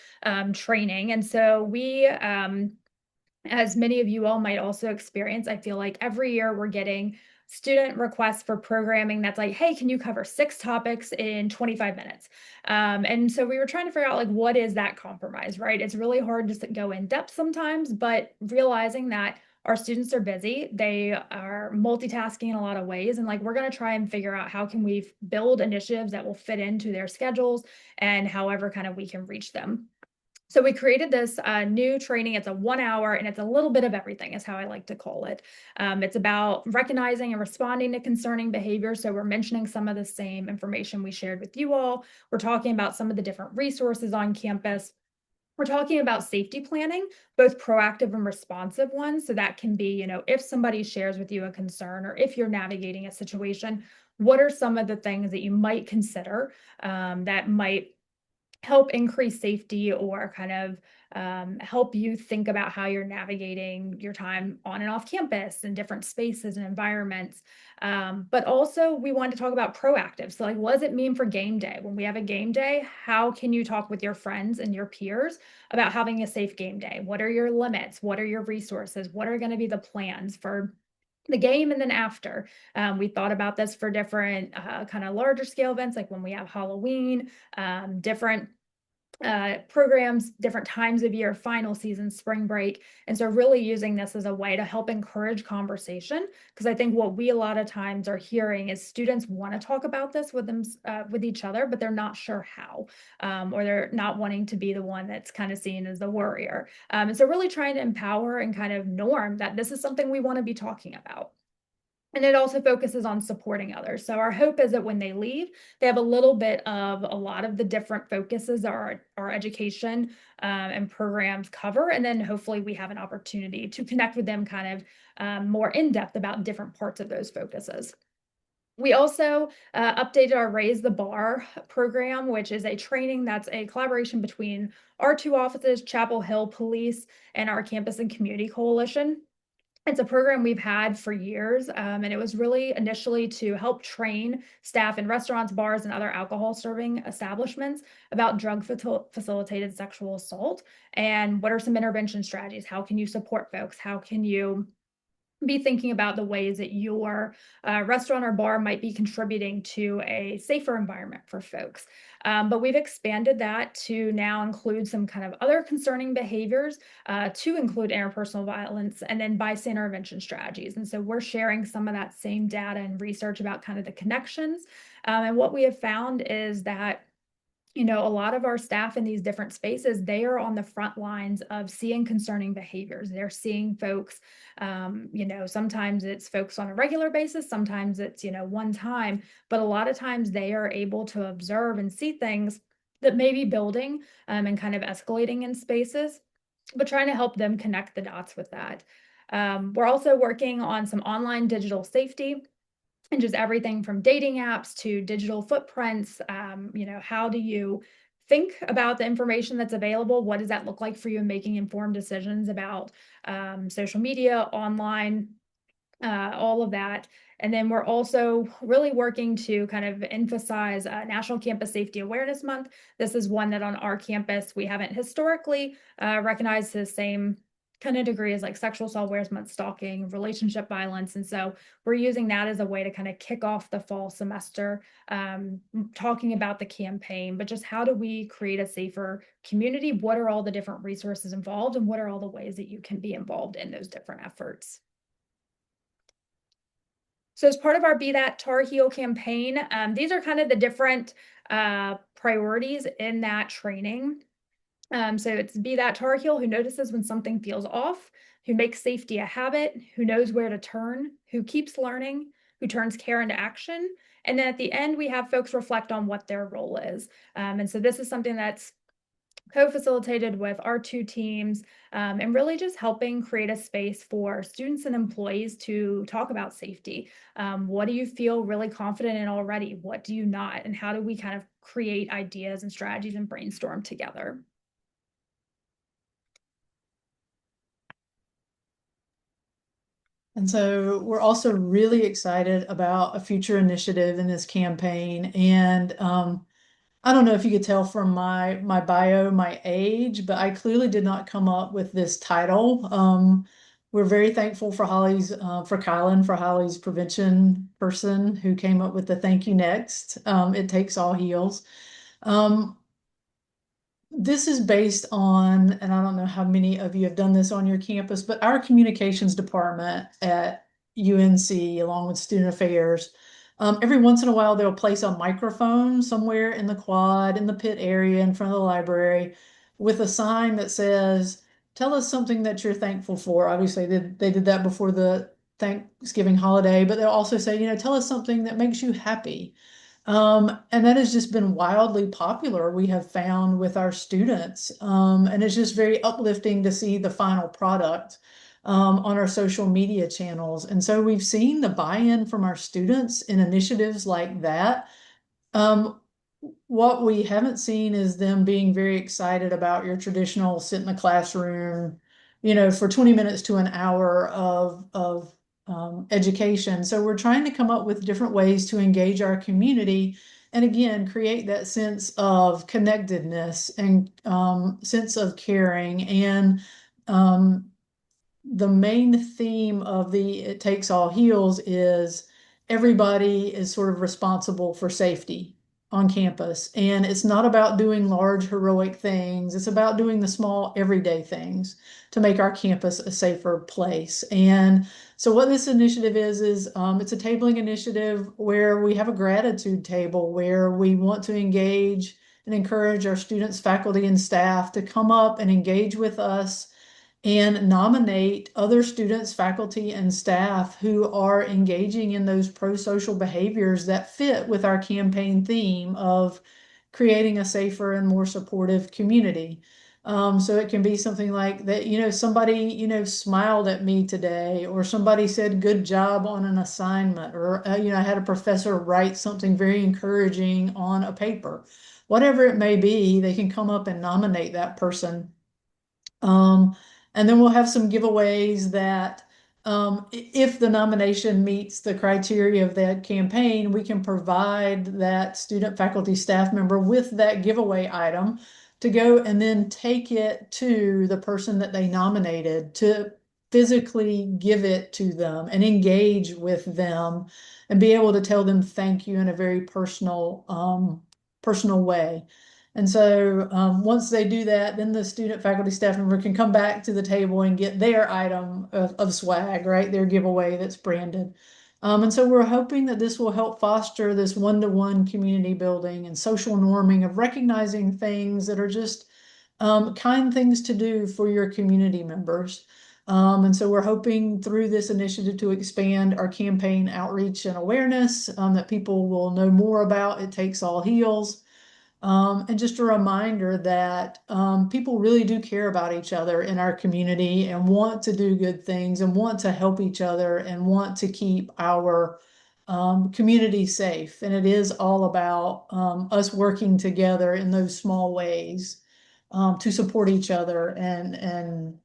Speaker 2: training. And so we, as many of you all might also experience, I feel like every year we're getting student requests for programming that's like, hey, can you cover 6 topics in 25 minutes? And so we were trying to figure out, like, what is that compromise, right? It's really hard to go in depth sometimes, but realizing that our students are busy, they are multitasking in a lot of ways, and like we're going to try and figure out how can we build initiatives that will fit into their schedules and however kind of we can reach them. So we created this new training. It's a 1 hour and it's a little bit of everything is how I like to call it. It's about recognizing and responding to concerning behavior. So we're mentioning some of the same information we shared with you all. We're talking about some of the different resources on campus. We're talking about safety planning, both proactive and responsive ones. So that can be, if somebody shares with you a concern or if you're navigating a situation, what are some of the things that you might consider that might help increase safety or kind of help you think about how you're navigating your time on and off campus and different spaces and environments. But also we wanted to talk about proactive. So like, what does it mean for game day? When we have a game day, how can you talk with your friends and your peers about having a safe game day? What are your limits? What are your resources? What are going to be the plans for the game and then after? We thought about this for different kind of larger scale events, like when we have Halloween, different programs, different times of year, final season, spring break. And so really using this as a way to help encourage conversation, because I think what we a lot of times are hearing is students want to talk about this with them, with each other, but they're not sure how, or they're not wanting to be the one that's kind of seen as the worrier. And so really trying to empower and kind of norm that this is something we want to be talking about. And it also focuses on supporting others. So our hope is that when they leave, they have a little bit of a lot of the different focuses our education and programs cover. And then hopefully we have an opportunity to connect with them kind of more in depth about different parts of those focuses. We also updated our Raise the Bar program, which is a training that's a collaboration between our 2 offices, Chapel Hill Police, and our Campus and Community Coalition. It's a program we've had for years, and it was really initially to help train staff in restaurants, bars, and other alcohol serving establishments about drug facilitated sexual assault and what are some intervention strategies. How can you support folks? How can you be thinking about the ways that your restaurant or bar might be contributing to a safer environment for folks. But we've expanded that to now include some kind of other concerning behaviors, to include interpersonal violence and then bystander intervention strategies. And so we're sharing some of that same data and research about kind of the connections. And what we have found is that a lot of our staff in these different spaces, they are on the front lines of seeing concerning behaviors. They're seeing folks, sometimes it's folks on a regular basis, sometimes it's, one time, but a lot of times they are able to observe and see things that may be building and kind of escalating in spaces, but trying to help them connect the dots with that. We're also working on some online digital safety and just everything from dating apps to digital footprints. How do you think about the information that's available? What does that look like for you in making informed decisions about social media, online, all of that? And then we're also really working to kind of emphasize National Campus Safety Awareness Month. This is one that on our campus we haven't historically recognized the same kind of degree as like sexual assault awareness month, stalking, relationship violence. And so we're using that as a way to kind of kick off the fall semester, talking about the campaign, but just how do we create a safer community? What are all the different resources involved, and what are all the ways that you can be involved in those different efforts? So as part of our Be That Tar Heel campaign, these are kind of the different priorities in that training. So it's Be That Tar Heel who notices when something feels off, who makes safety a habit, who knows where to turn, who keeps learning, who turns care into action. And then at the end, we have folks reflect on what their role is. And so this is something that's co-facilitated with our two teams, and really just helping create a space for students and employees to talk about safety. What do you feel really confident in already? What do you not? And how do we kind of create ideas and strategies and brainstorm together?
Speaker 3: And so we're also really excited about a future initiative in this campaign. And I don't know if you could tell from my bio, my age, but I clearly did not come up with this title. We're very thankful for for Kylan, for Holly's prevention person who came up with the Thank You Next. It takes all heels. Um, this is based on, and I don't know how many of you have done this on your campus, but our communications department at UNC, along with student affairs, every once in a while they'll place a microphone somewhere in the quad, in the pit area in front of the library, with a sign that says, "Tell us something that you're thankful for." Obviously, they did that before the Thanksgiving holiday, but they'll also say, tell us something that makes you happy. And that has just been wildly popular, we have found with our students. And it's just very uplifting to see the final product on our social media channels. And so we've seen the buy-in from our students in initiatives like that. Um, what we haven't seen is them being very excited about your traditional sit in the classroom, for 20 minutes to an hour of education. So we're trying to come up with different ways to engage our community and again, create that sense of connectedness and sense of caring. And the main theme of the It Takes All Heels is everybody is sort of responsible for safety on campus. And it's not about doing large heroic things. It's about doing the small everyday things to make our campus a safer place. And so what this initiative is it's a tabling initiative where we have a gratitude table where we want to engage and encourage our students, faculty, and staff to come up and engage with us and nominate other students, faculty, and staff who are engaging in those pro-social behaviors that fit with our campaign theme of creating a safer and more supportive community. So it can be something like that, somebody, smiled at me today, or somebody said good job on an assignment, or, I had a professor write something very encouraging on a paper. Whatever it may be, they can come up and nominate that person. And then we'll have some giveaways that if the nomination meets the criteria of that campaign, we can provide that student, faculty, staff member with that giveaway item to go and then take it to the person that they nominated to physically give it to them and engage with them and be able to tell them thank you in a very personal way. And so once they do that, then the student, faculty, staff member can come back to the table and get their item of swag, right? Their giveaway that's branded. And so we're hoping that this will help foster this one-to-one community building and social norming of recognizing things that are just kind things to do for your community members. And so we're hoping through this initiative to expand our campaign outreach and awareness that people will know more about It Takes All Heals. And just a reminder that people really do care about each other in our community and want to do good things and want to help each other and want to keep our community safe. And it is all about us working together in those small ways to support each other and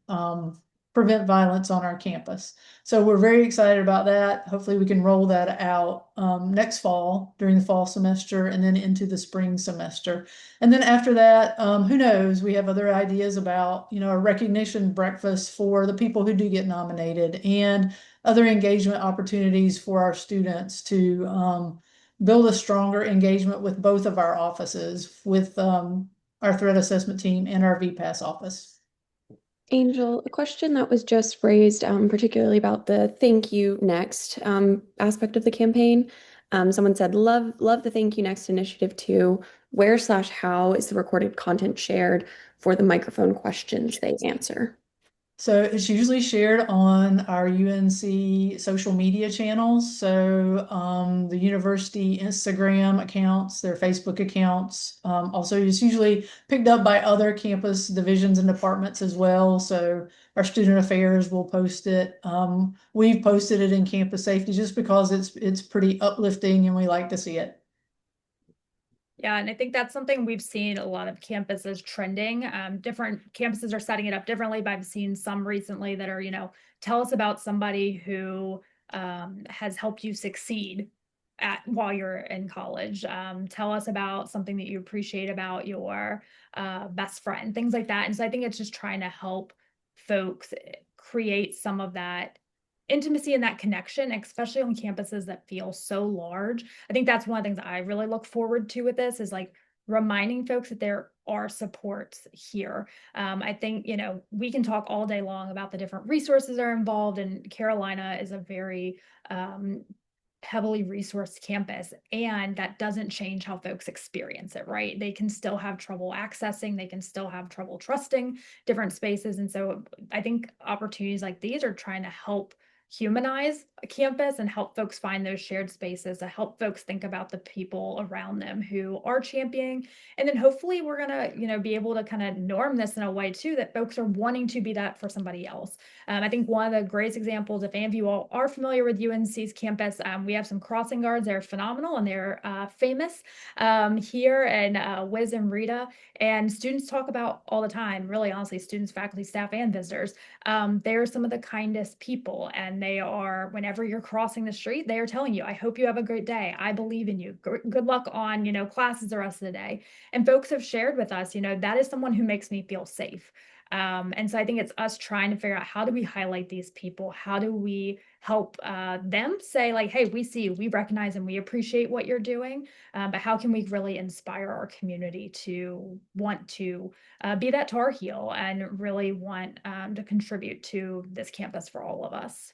Speaker 3: prevent violence on our campus. So we're very excited about that. Hopefully we can roll that out next fall during the fall semester and then into the spring semester. And then after that, who knows? We have other ideas about, a recognition breakfast for the people who do get nominated and other engagement opportunities for our students to build a stronger engagement with both of our offices, with our threat assessment team and our VPAS office.
Speaker 1: Angel, a question that was just raised, particularly about the thank you next aspect of the campaign. Someone said, love the thank you next initiative too. Where/how is the recorded content shared for the microphone questions they answer?
Speaker 3: So it's usually shared on our UNC social media channels. So the university Instagram accounts, their Facebook accounts. Also, it's usually picked up by other campus divisions and departments as well. So our student affairs will post it. We've posted it in campus safety just because it's pretty uplifting and we like to see it.
Speaker 2: Yeah, and I think that's something we've seen a lot of campuses trending. Different campuses are setting it up differently, but I've seen some recently that are, tell us about somebody who has helped you succeed while you're in college. Tell us about something that you appreciate about your best friend, things like that. And so I think it's just trying to help folks create some of that intimacy and that connection, especially on campuses that feel so large. I think that's one of the things I really look forward to with this is like reminding folks that there are supports here. I think, we can talk all day long about the different resources that are involved, and Carolina is a very heavily resourced campus, and that doesn't change how folks experience it, right? They can still have trouble accessing, they can still have trouble trusting different spaces. And so I think opportunities like these are trying to help humanize a campus and help folks find those shared spaces, to help folks think about the people around them who are championing. And then hopefully we're gonna, be able to kind of norm this in a way too, that folks are wanting to be that for somebody else. I think one of the greatest examples, if any of you all are familiar with UNC's campus, we have some crossing guards. They're phenomenal and they're famous here, and Wiz and Rita, and students talk about all the time, really honestly, students, faculty, staff, and visitors. They're some of the kindest people, and they are, whenever you're crossing the street, they are telling you, I hope you have a great day. I believe in you. Good luck on, classes the rest of the day. And folks have shared with us, that is someone who makes me feel safe. And so I think it's us trying to figure out, how do we highlight these people? How do we help them say like, hey, we see you, we recognize and we appreciate what you're doing. But how can we really inspire our community to want to be that Tar Heel and really want to contribute to this campus for all of us?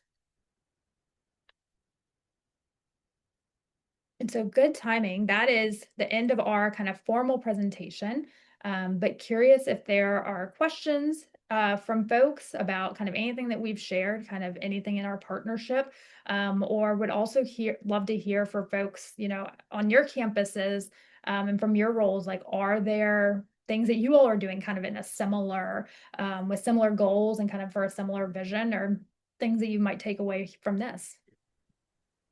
Speaker 2: And so good timing. That is the end of our kind of formal presentation. But curious if there are questions from folks about kind of anything that we've shared, kind of anything in our partnership, or would also love to hear for folks, on your campuses and from your roles, like, are there things that you all are doing kind of in a similar, with similar goals and kind of for a similar vision, or things that you might take away from this?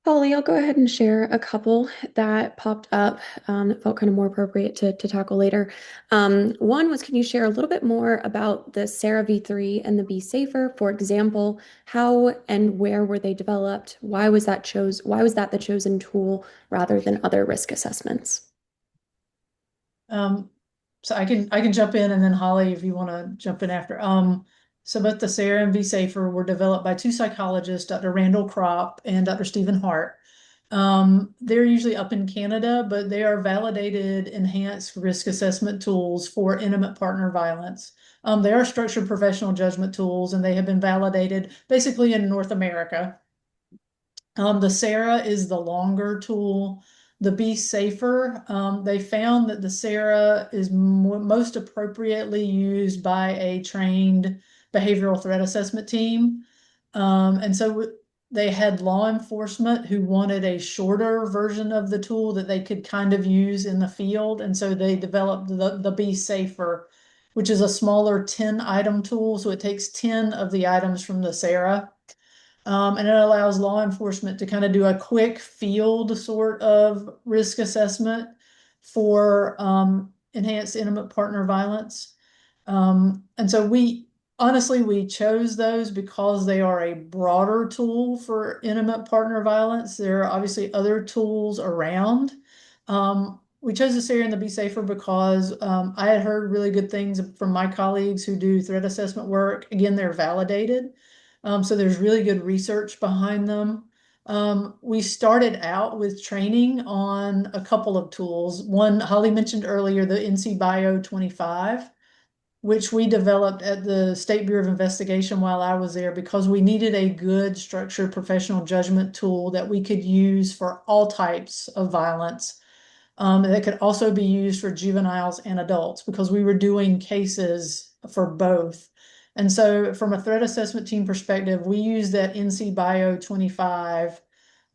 Speaker 1: Holly, I'll go ahead and share a couple that popped up that felt kind of more appropriate to tackle later. One was, can you share a little bit more about the SARA V3 and the Be Safer? For example, how and where were they developed? Why was that the chosen tool rather than other risk assessments?
Speaker 3: So I can jump in, and then Holly, if you want to jump in after. So both the SARA and V-Safer were developed by two psychologists, Dr. Randall Kropp and Dr. Stephen Hart. They're usually up in Canada, but they are validated enhanced risk assessment tools for intimate partner violence. They are structured professional judgment tools, and they have been validated basically in North America. The SARA is the longer tool. The Be Safer, they found that the SARA is most appropriately used by a trained behavioral threat assessment team. And so they had law enforcement who wanted a shorter version of the tool that they could kind of use in the field. And so they developed the Be Safer, which is a smaller 10 item tool. So it takes 10 of the items from the SARA. And it allows law enforcement to kind of do a quick field sort of risk assessment for enhanced intimate partner violence. And so we chose those because they are a broader tool for intimate partner violence. There are obviously other tools around. We chose this area in the Be Safer because I had heard really good things from my colleagues who do threat assessment work. Again, they're validated. So there's really good research behind them. We started out with training on a couple of tools. One, Holly mentioned earlier, the NC Bio 25, which we developed at the State Bureau of Investigation while I was there because we needed a good structured professional judgment tool that we could use for all types of violence. That could also be used for juveniles and adults because we were doing cases for both. And so from a threat assessment team perspective, we use that NC Bio 25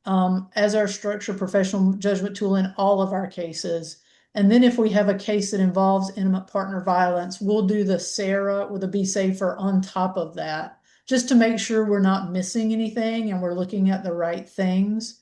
Speaker 3: as our structured professional judgment tool in all of our cases. And then if we have a case that involves intimate partner violence, we'll do the SARA or the Be Safer on top of that, just to make sure we're not missing anything and we're looking at the right things.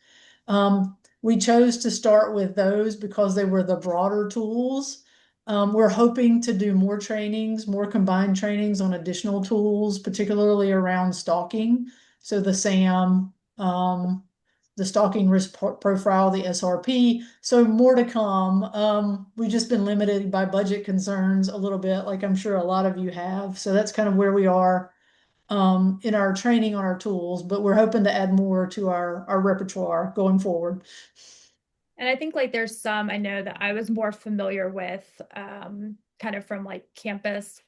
Speaker 3: We chose to start with those because they were the broader tools. We're hoping to do more trainings, more combined trainings on additional tools, particularly around stalking. So the SAM, the stalking risk profile, the SRP. So more to come. We've just been limited by budget concerns a little bit, like I'm sure a lot of you have. So that's kind of where we are in our training on our tools, but we're hoping to add more to our repertoire going forward.
Speaker 2: And I think like there's some I know that I was more familiar with kind of from like campus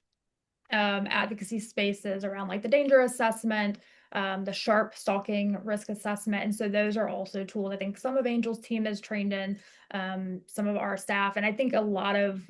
Speaker 2: advocacy spaces around like the danger assessment, the SHARP stalking risk assessment. And so those are also tools I think some of Angel's team is trained in, some of our staff. And I think a lot of,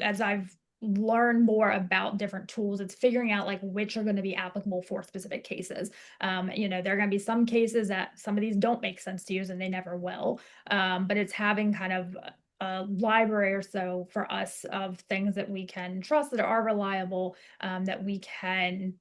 Speaker 2: as I've learned more about different tools, it's figuring out like which are going to be applicable for specific cases. There are going to be some cases that some of these don't make sense to use and they never will. But it's having kind of a library or so for us of things that we can trust that are reliable, that we can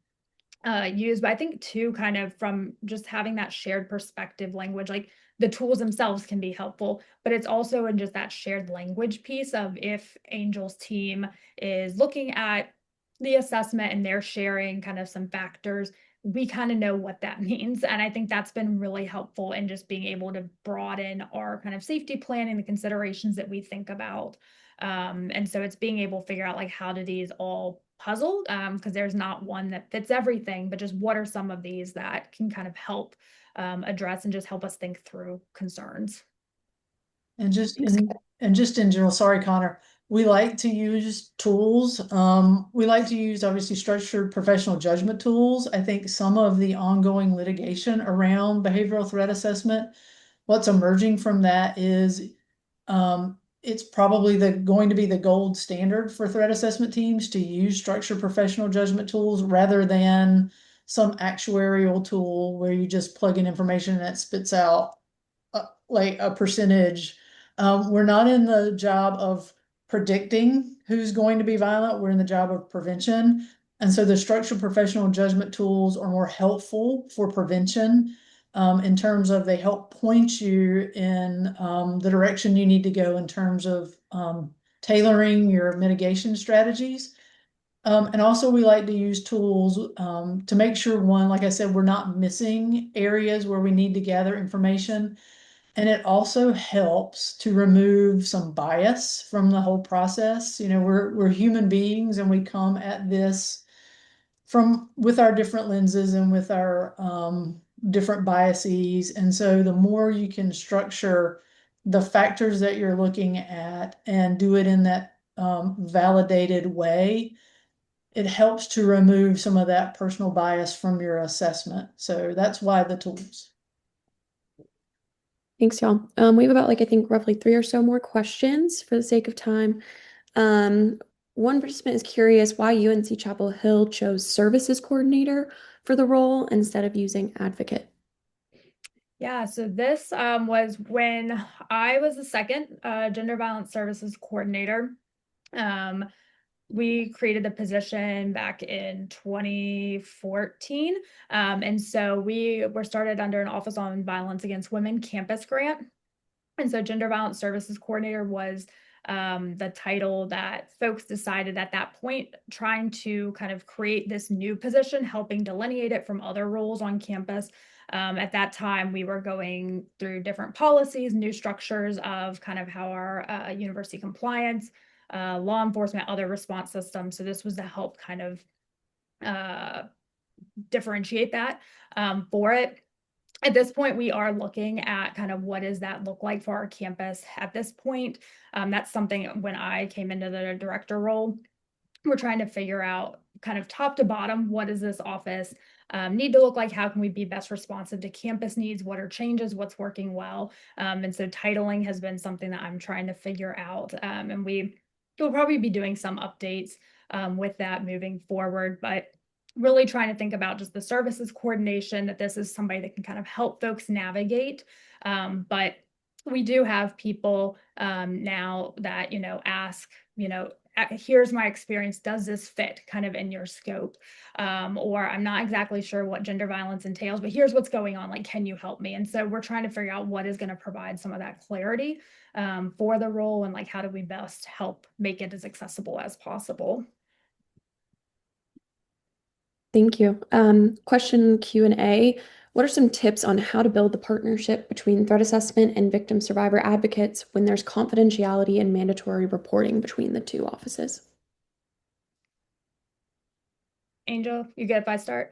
Speaker 2: use. But I think too, kind of from just having that shared perspective language, like the tools themselves can be helpful, but it's also in just that shared language piece of if Angel's team is looking at the assessment and they're sharing kind of some factors, we kind of know what that means. And I think that's been really helpful in just being able to broaden our kind of safety planning, the considerations that we think about. And so it's being able to figure out like how do these all puzzle, because there's not one that fits everything, but just what are some of these that can kind of help address and just help us think through concerns.
Speaker 3: And just in general, sorry, Connor, we like to use tools. We like to use obviously structured professional judgment tools. I think some of the ongoing litigation around behavioral threat assessment, what's emerging from that is it's probably going to be the gold standard for threat assessment teams to use structured professional judgment tools rather than some actuarial tool where you just plug in information and it spits out like a percentage. We're not in the job of predicting who's going to be violent. We're in the job of prevention. And so the structured professional judgment tools are more helpful for prevention in terms of they help point you in the direction you need to go in terms of tailoring your mitigation strategies. And also we like to use tools to make sure one, like I said, we're not missing areas where we need to gather information. And it also helps to remove some bias from the whole process. We're human beings and we come at this from with our different lenses and with our different biases. And so the more you can structure the factors that you're looking at and do it in that validated way, it helps to remove some of that personal bias from your assessment. So that's why the tools.
Speaker 1: Thanks, y'all. We have about like I think roughly three or so more questions for the sake of time. One participant is curious why UNC Chapel Hill chose services coordinator for the role instead of using advocate.
Speaker 2: Yeah, so this was when I was the second gender violence services coordinator. Um, we created the position back in 2014. And so we were started under an Office on Violence Against Women campus grant. And so gender violence services coordinator was the title that folks decided at that point, trying to kind of create this new position, helping delineate it from other roles on campus. At that time, we were going through different policies, new structures of kind of how our university compliance, law enforcement, other response systems. So this was to help kind of differentiate that for it. At this point, we are looking at kind of what does that look like for our campus at this point. That's something when I came into the director role, we're trying to figure out kind of top to bottom, what does this office need to look like? How can we be best responsive to campus needs? What are changes? What's working well? And so titling has been something that I'm trying to figure out. And we will probably be doing some updates with that moving forward, but really trying to think about just the services coordination, that this is somebody that can kind of help folks navigate. But we do have people now that, ask, here's my experience. Does this fit kind of in your scope? Or I'm not exactly sure what gender violence entails, but here's what's going on. Like, can you help me? And so we're trying to figure out what is going to provide some of that clarity for the role, and like, how do we best help make it as accessible as possible?
Speaker 1: Thank you. Question Q&A. What are some tips on how to build the partnership between threat assessment and victim survivor advocates when there's confidentiality and mandatory reporting between the two offices?
Speaker 2: Angel, you good if I start?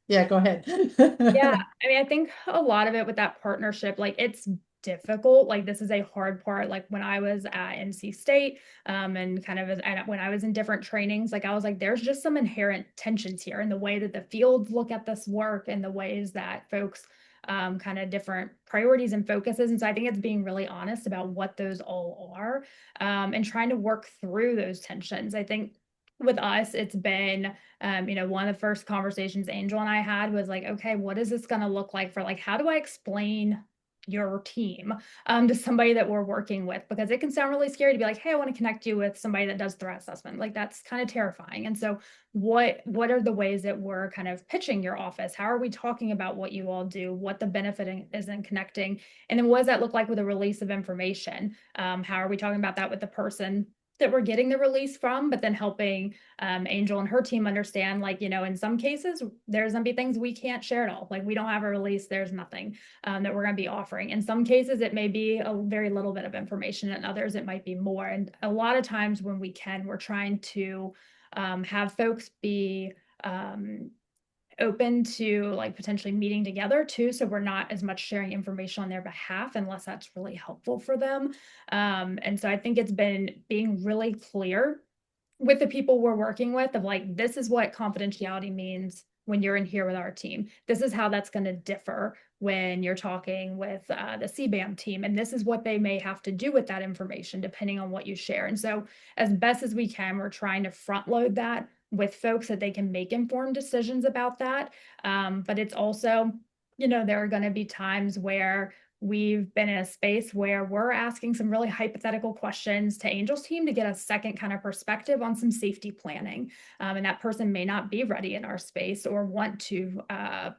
Speaker 3: Yeah, go ahead.
Speaker 2: Yeah, I mean, I think a lot of it with that partnership, like it's difficult. Like this is a hard part. Like when I was at NC State, and kind of when I was in different trainings, like I was like, there's just some inherent tensions here in the way that the fields look at this work and the ways that folks kind of different priorities and focuses. And so I think it's being really honest about what those all are, and trying to work through those tensions. I think with us, it's been one of the first conversations Angel and I had was like, okay, what is this going to look like for like, how do I explain your team to somebody that we're working with? Because it can sound really scary to be like, hey, I want to connect you with somebody that does threat assessment. Like that's kind of terrifying. And so what are the ways that we're kind of pitching your office? How are we talking about what you all do, what the benefit is in connecting? And then what does that look like with a release of information? How are we talking about that with the person that we're getting the release from, but then helping Angel and her team understand, like, in some cases, there's going to be things we can't share at all. Like we don't have a release, there's nothing that we're going to be offering. In some cases, it may be a very little bit of information, and others, it might be more. And a lot of times when we can, we're trying to have folks be open to like potentially meeting together too, so we're not as much sharing information on their behalf unless that's really helpful for them. And so I think it's been being really clear with the people we're working with of like, this is what confidentiality means when you're in here with our team. This is how that's going to differ when you're talking with the CBAM team. And this is what they may have to do with that information depending on what you share. And so as best as we can, we're trying to front load that with folks that they can make informed decisions about that. But it's also, there are going to be times where we've been in a space where we're asking some really hypothetical questions to Angel's team to get a second kind of perspective on some safety planning. And that person may not be ready in our space or want to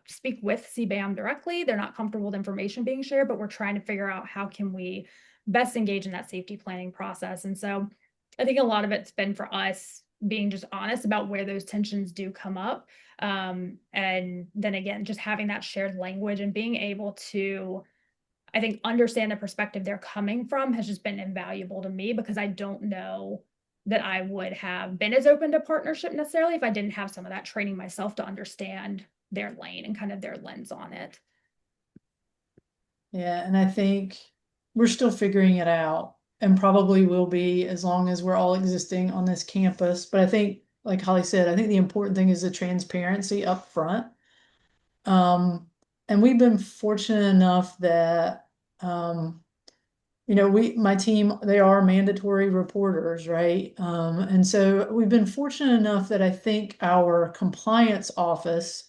Speaker 2: speak with CBAM directly. They're not comfortable with information being shared, but we're trying to figure out how can we best engage in that safety planning process. And so I think a lot of it's been for us being just honest about where those tensions do come up. And then again, just having that shared language and being able to, I think, understand the perspective they're coming from has just been invaluable to me, because I don't know that I would have been as open to partnership necessarily if I didn't have some of that training myself to understand their lane and kind of their lens on it.
Speaker 3: Yeah, and I think we're still figuring it out and probably will be as long as we're all existing on this campus. But I think, like Holly said, I think the important thing is the transparency up front. And we've been fortunate enough that, my team, they are mandatory reporters, right? And so we've been fortunate enough that I think our compliance office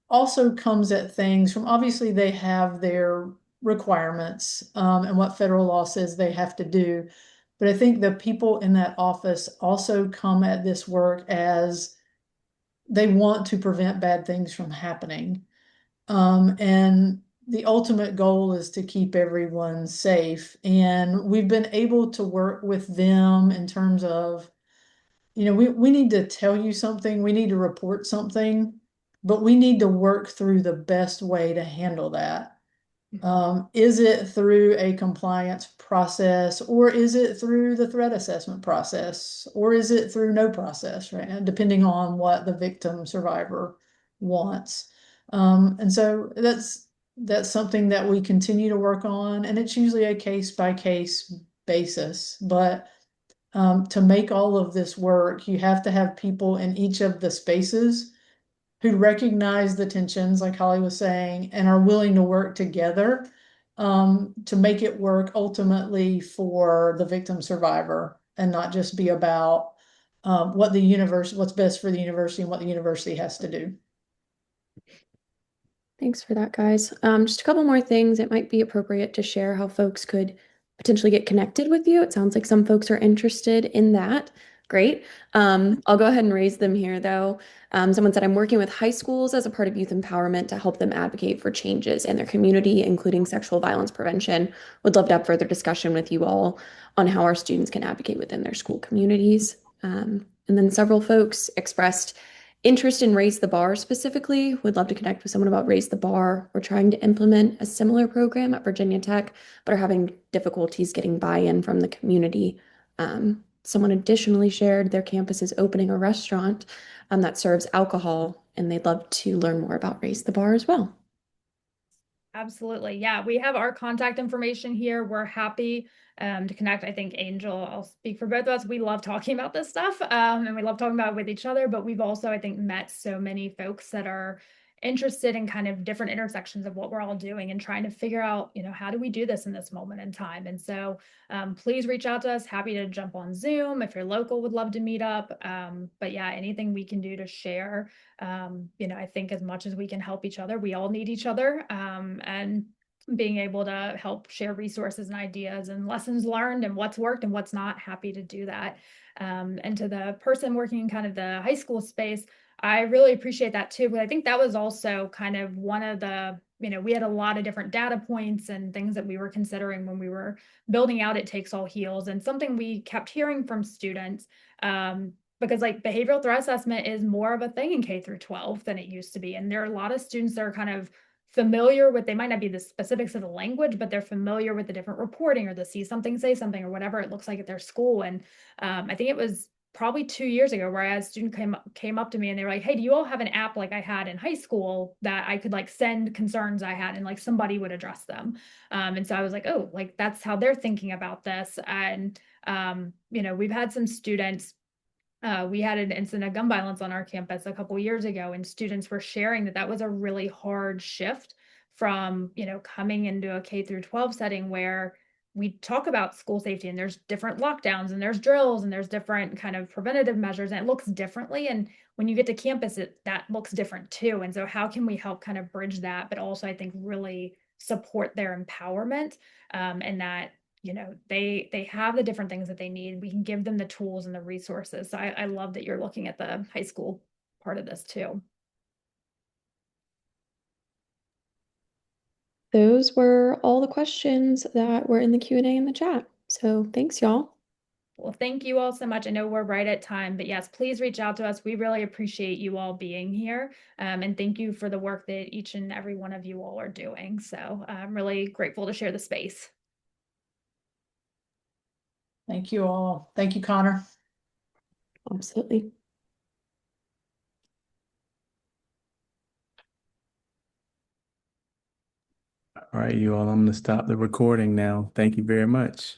Speaker 3: also comes at things from, obviously they have their requirements and what federal law says they have to do. But I think the people in that office also come at this work as they want to prevent bad things from happening. And the ultimate goal is to keep everyone safe. And we've been able to work with them in terms of, we need to tell you something, we need to report something, but we need to work through the best way to handle that. Is it through a compliance process, or is it through the threat assessment process, or is it through no process, right? And depending on what the victim survivor wants. And so that's something that we continue to work on, and it's usually a case by case basis. But to make all of this work, you have to have people in each of the spaces who recognize the tensions, like Holly was saying, and are willing to work together to make it work ultimately for the victim survivor and not just be about what's best for the university and what the university has to do.
Speaker 1: Thanks for that, guys. Just a couple more things. It might be appropriate to share how folks could potentially get connected with you. It sounds like some folks are interested in that. Great. I'll go ahead and raise them here, though. Someone said, I'm working with high schools as a part of youth empowerment to help them advocate for changes in their community, including sexual violence prevention. Would love to have further discussion with you all on how our students can advocate within their school communities. And then several folks expressed interest in Raise the Bar specifically. Would love to connect with someone about Raise the Bar. We're trying to implement a similar program at Virginia Tech, but are having difficulties getting buy-in from the community. Someone additionally shared their campus is opening a restaurant that serves alcohol, and they'd love to learn more about Raise the Bar as well.
Speaker 2: Absolutely. Yeah, we have our contact information here. We're happy to connect. I think Angel, I'll speak for both of us. We love talking about this stuff and we love talking about it with each other, but we've also, I think, met so many folks that are interested in kind of different intersections of what we're all doing and trying to figure out, how do we do this in this moment in time? And so please reach out to us. Happy to jump on Zoom. If you're local, would love to meet up. But yeah, anything we can do to share. I think as much as we can help each other, we all need each other. And being able to help share resources and ideas and lessons learned and what's worked and what's not, happy to do that. And to the person working in kind of the high school space, I really appreciate that too. But I think that was also kind of one of the, we had a lot of different data points and things that we were considering when we were building out It Takes All Heals, and something we kept hearing from students, because like behavioral threat assessment is more of a thing in K through 12 than it used to be. And there are a lot of students that are kind of familiar with, they might not be the specifics of the language, but they're familiar with the different reporting or the see something, say something, or whatever it looks like at their school. And I think it was probably 2 years ago where a student came up to me and they were like, hey, do you all have an app like I had in high school that I could like send concerns I had and like somebody would address them? And so I was like, oh, like that's how they're thinking about this. And we've had some students, we had an incident of gun violence on our campus a couple years ago, and students were sharing that was a really hard shift from, coming into a K through 12 setting where we talk about school safety and there's different lockdowns and there's drills and there's different kind of preventative measures, and it looks differently. And when you get to campus, that looks different too. And so how can we help kind of bridge that, but also I think really support their empowerment, and that they have the different things that they need. We can give them the tools and the resources. So I love that you're looking at the high school part of this too.
Speaker 1: Those were all the questions that were in the Q&A in the chat. So thanks, y'all.
Speaker 2: Well, thank you all so much. I know we're right at time, but yes, please reach out to us. We really appreciate you all being here. And thank you for the work that each and every one of you all are doing. So I'm really grateful to share the space.
Speaker 3: Thank you all. Thank you, Connor.
Speaker 1: Absolutely.
Speaker 4: All right, you all, I'm going to stop the recording now. Thank you very much.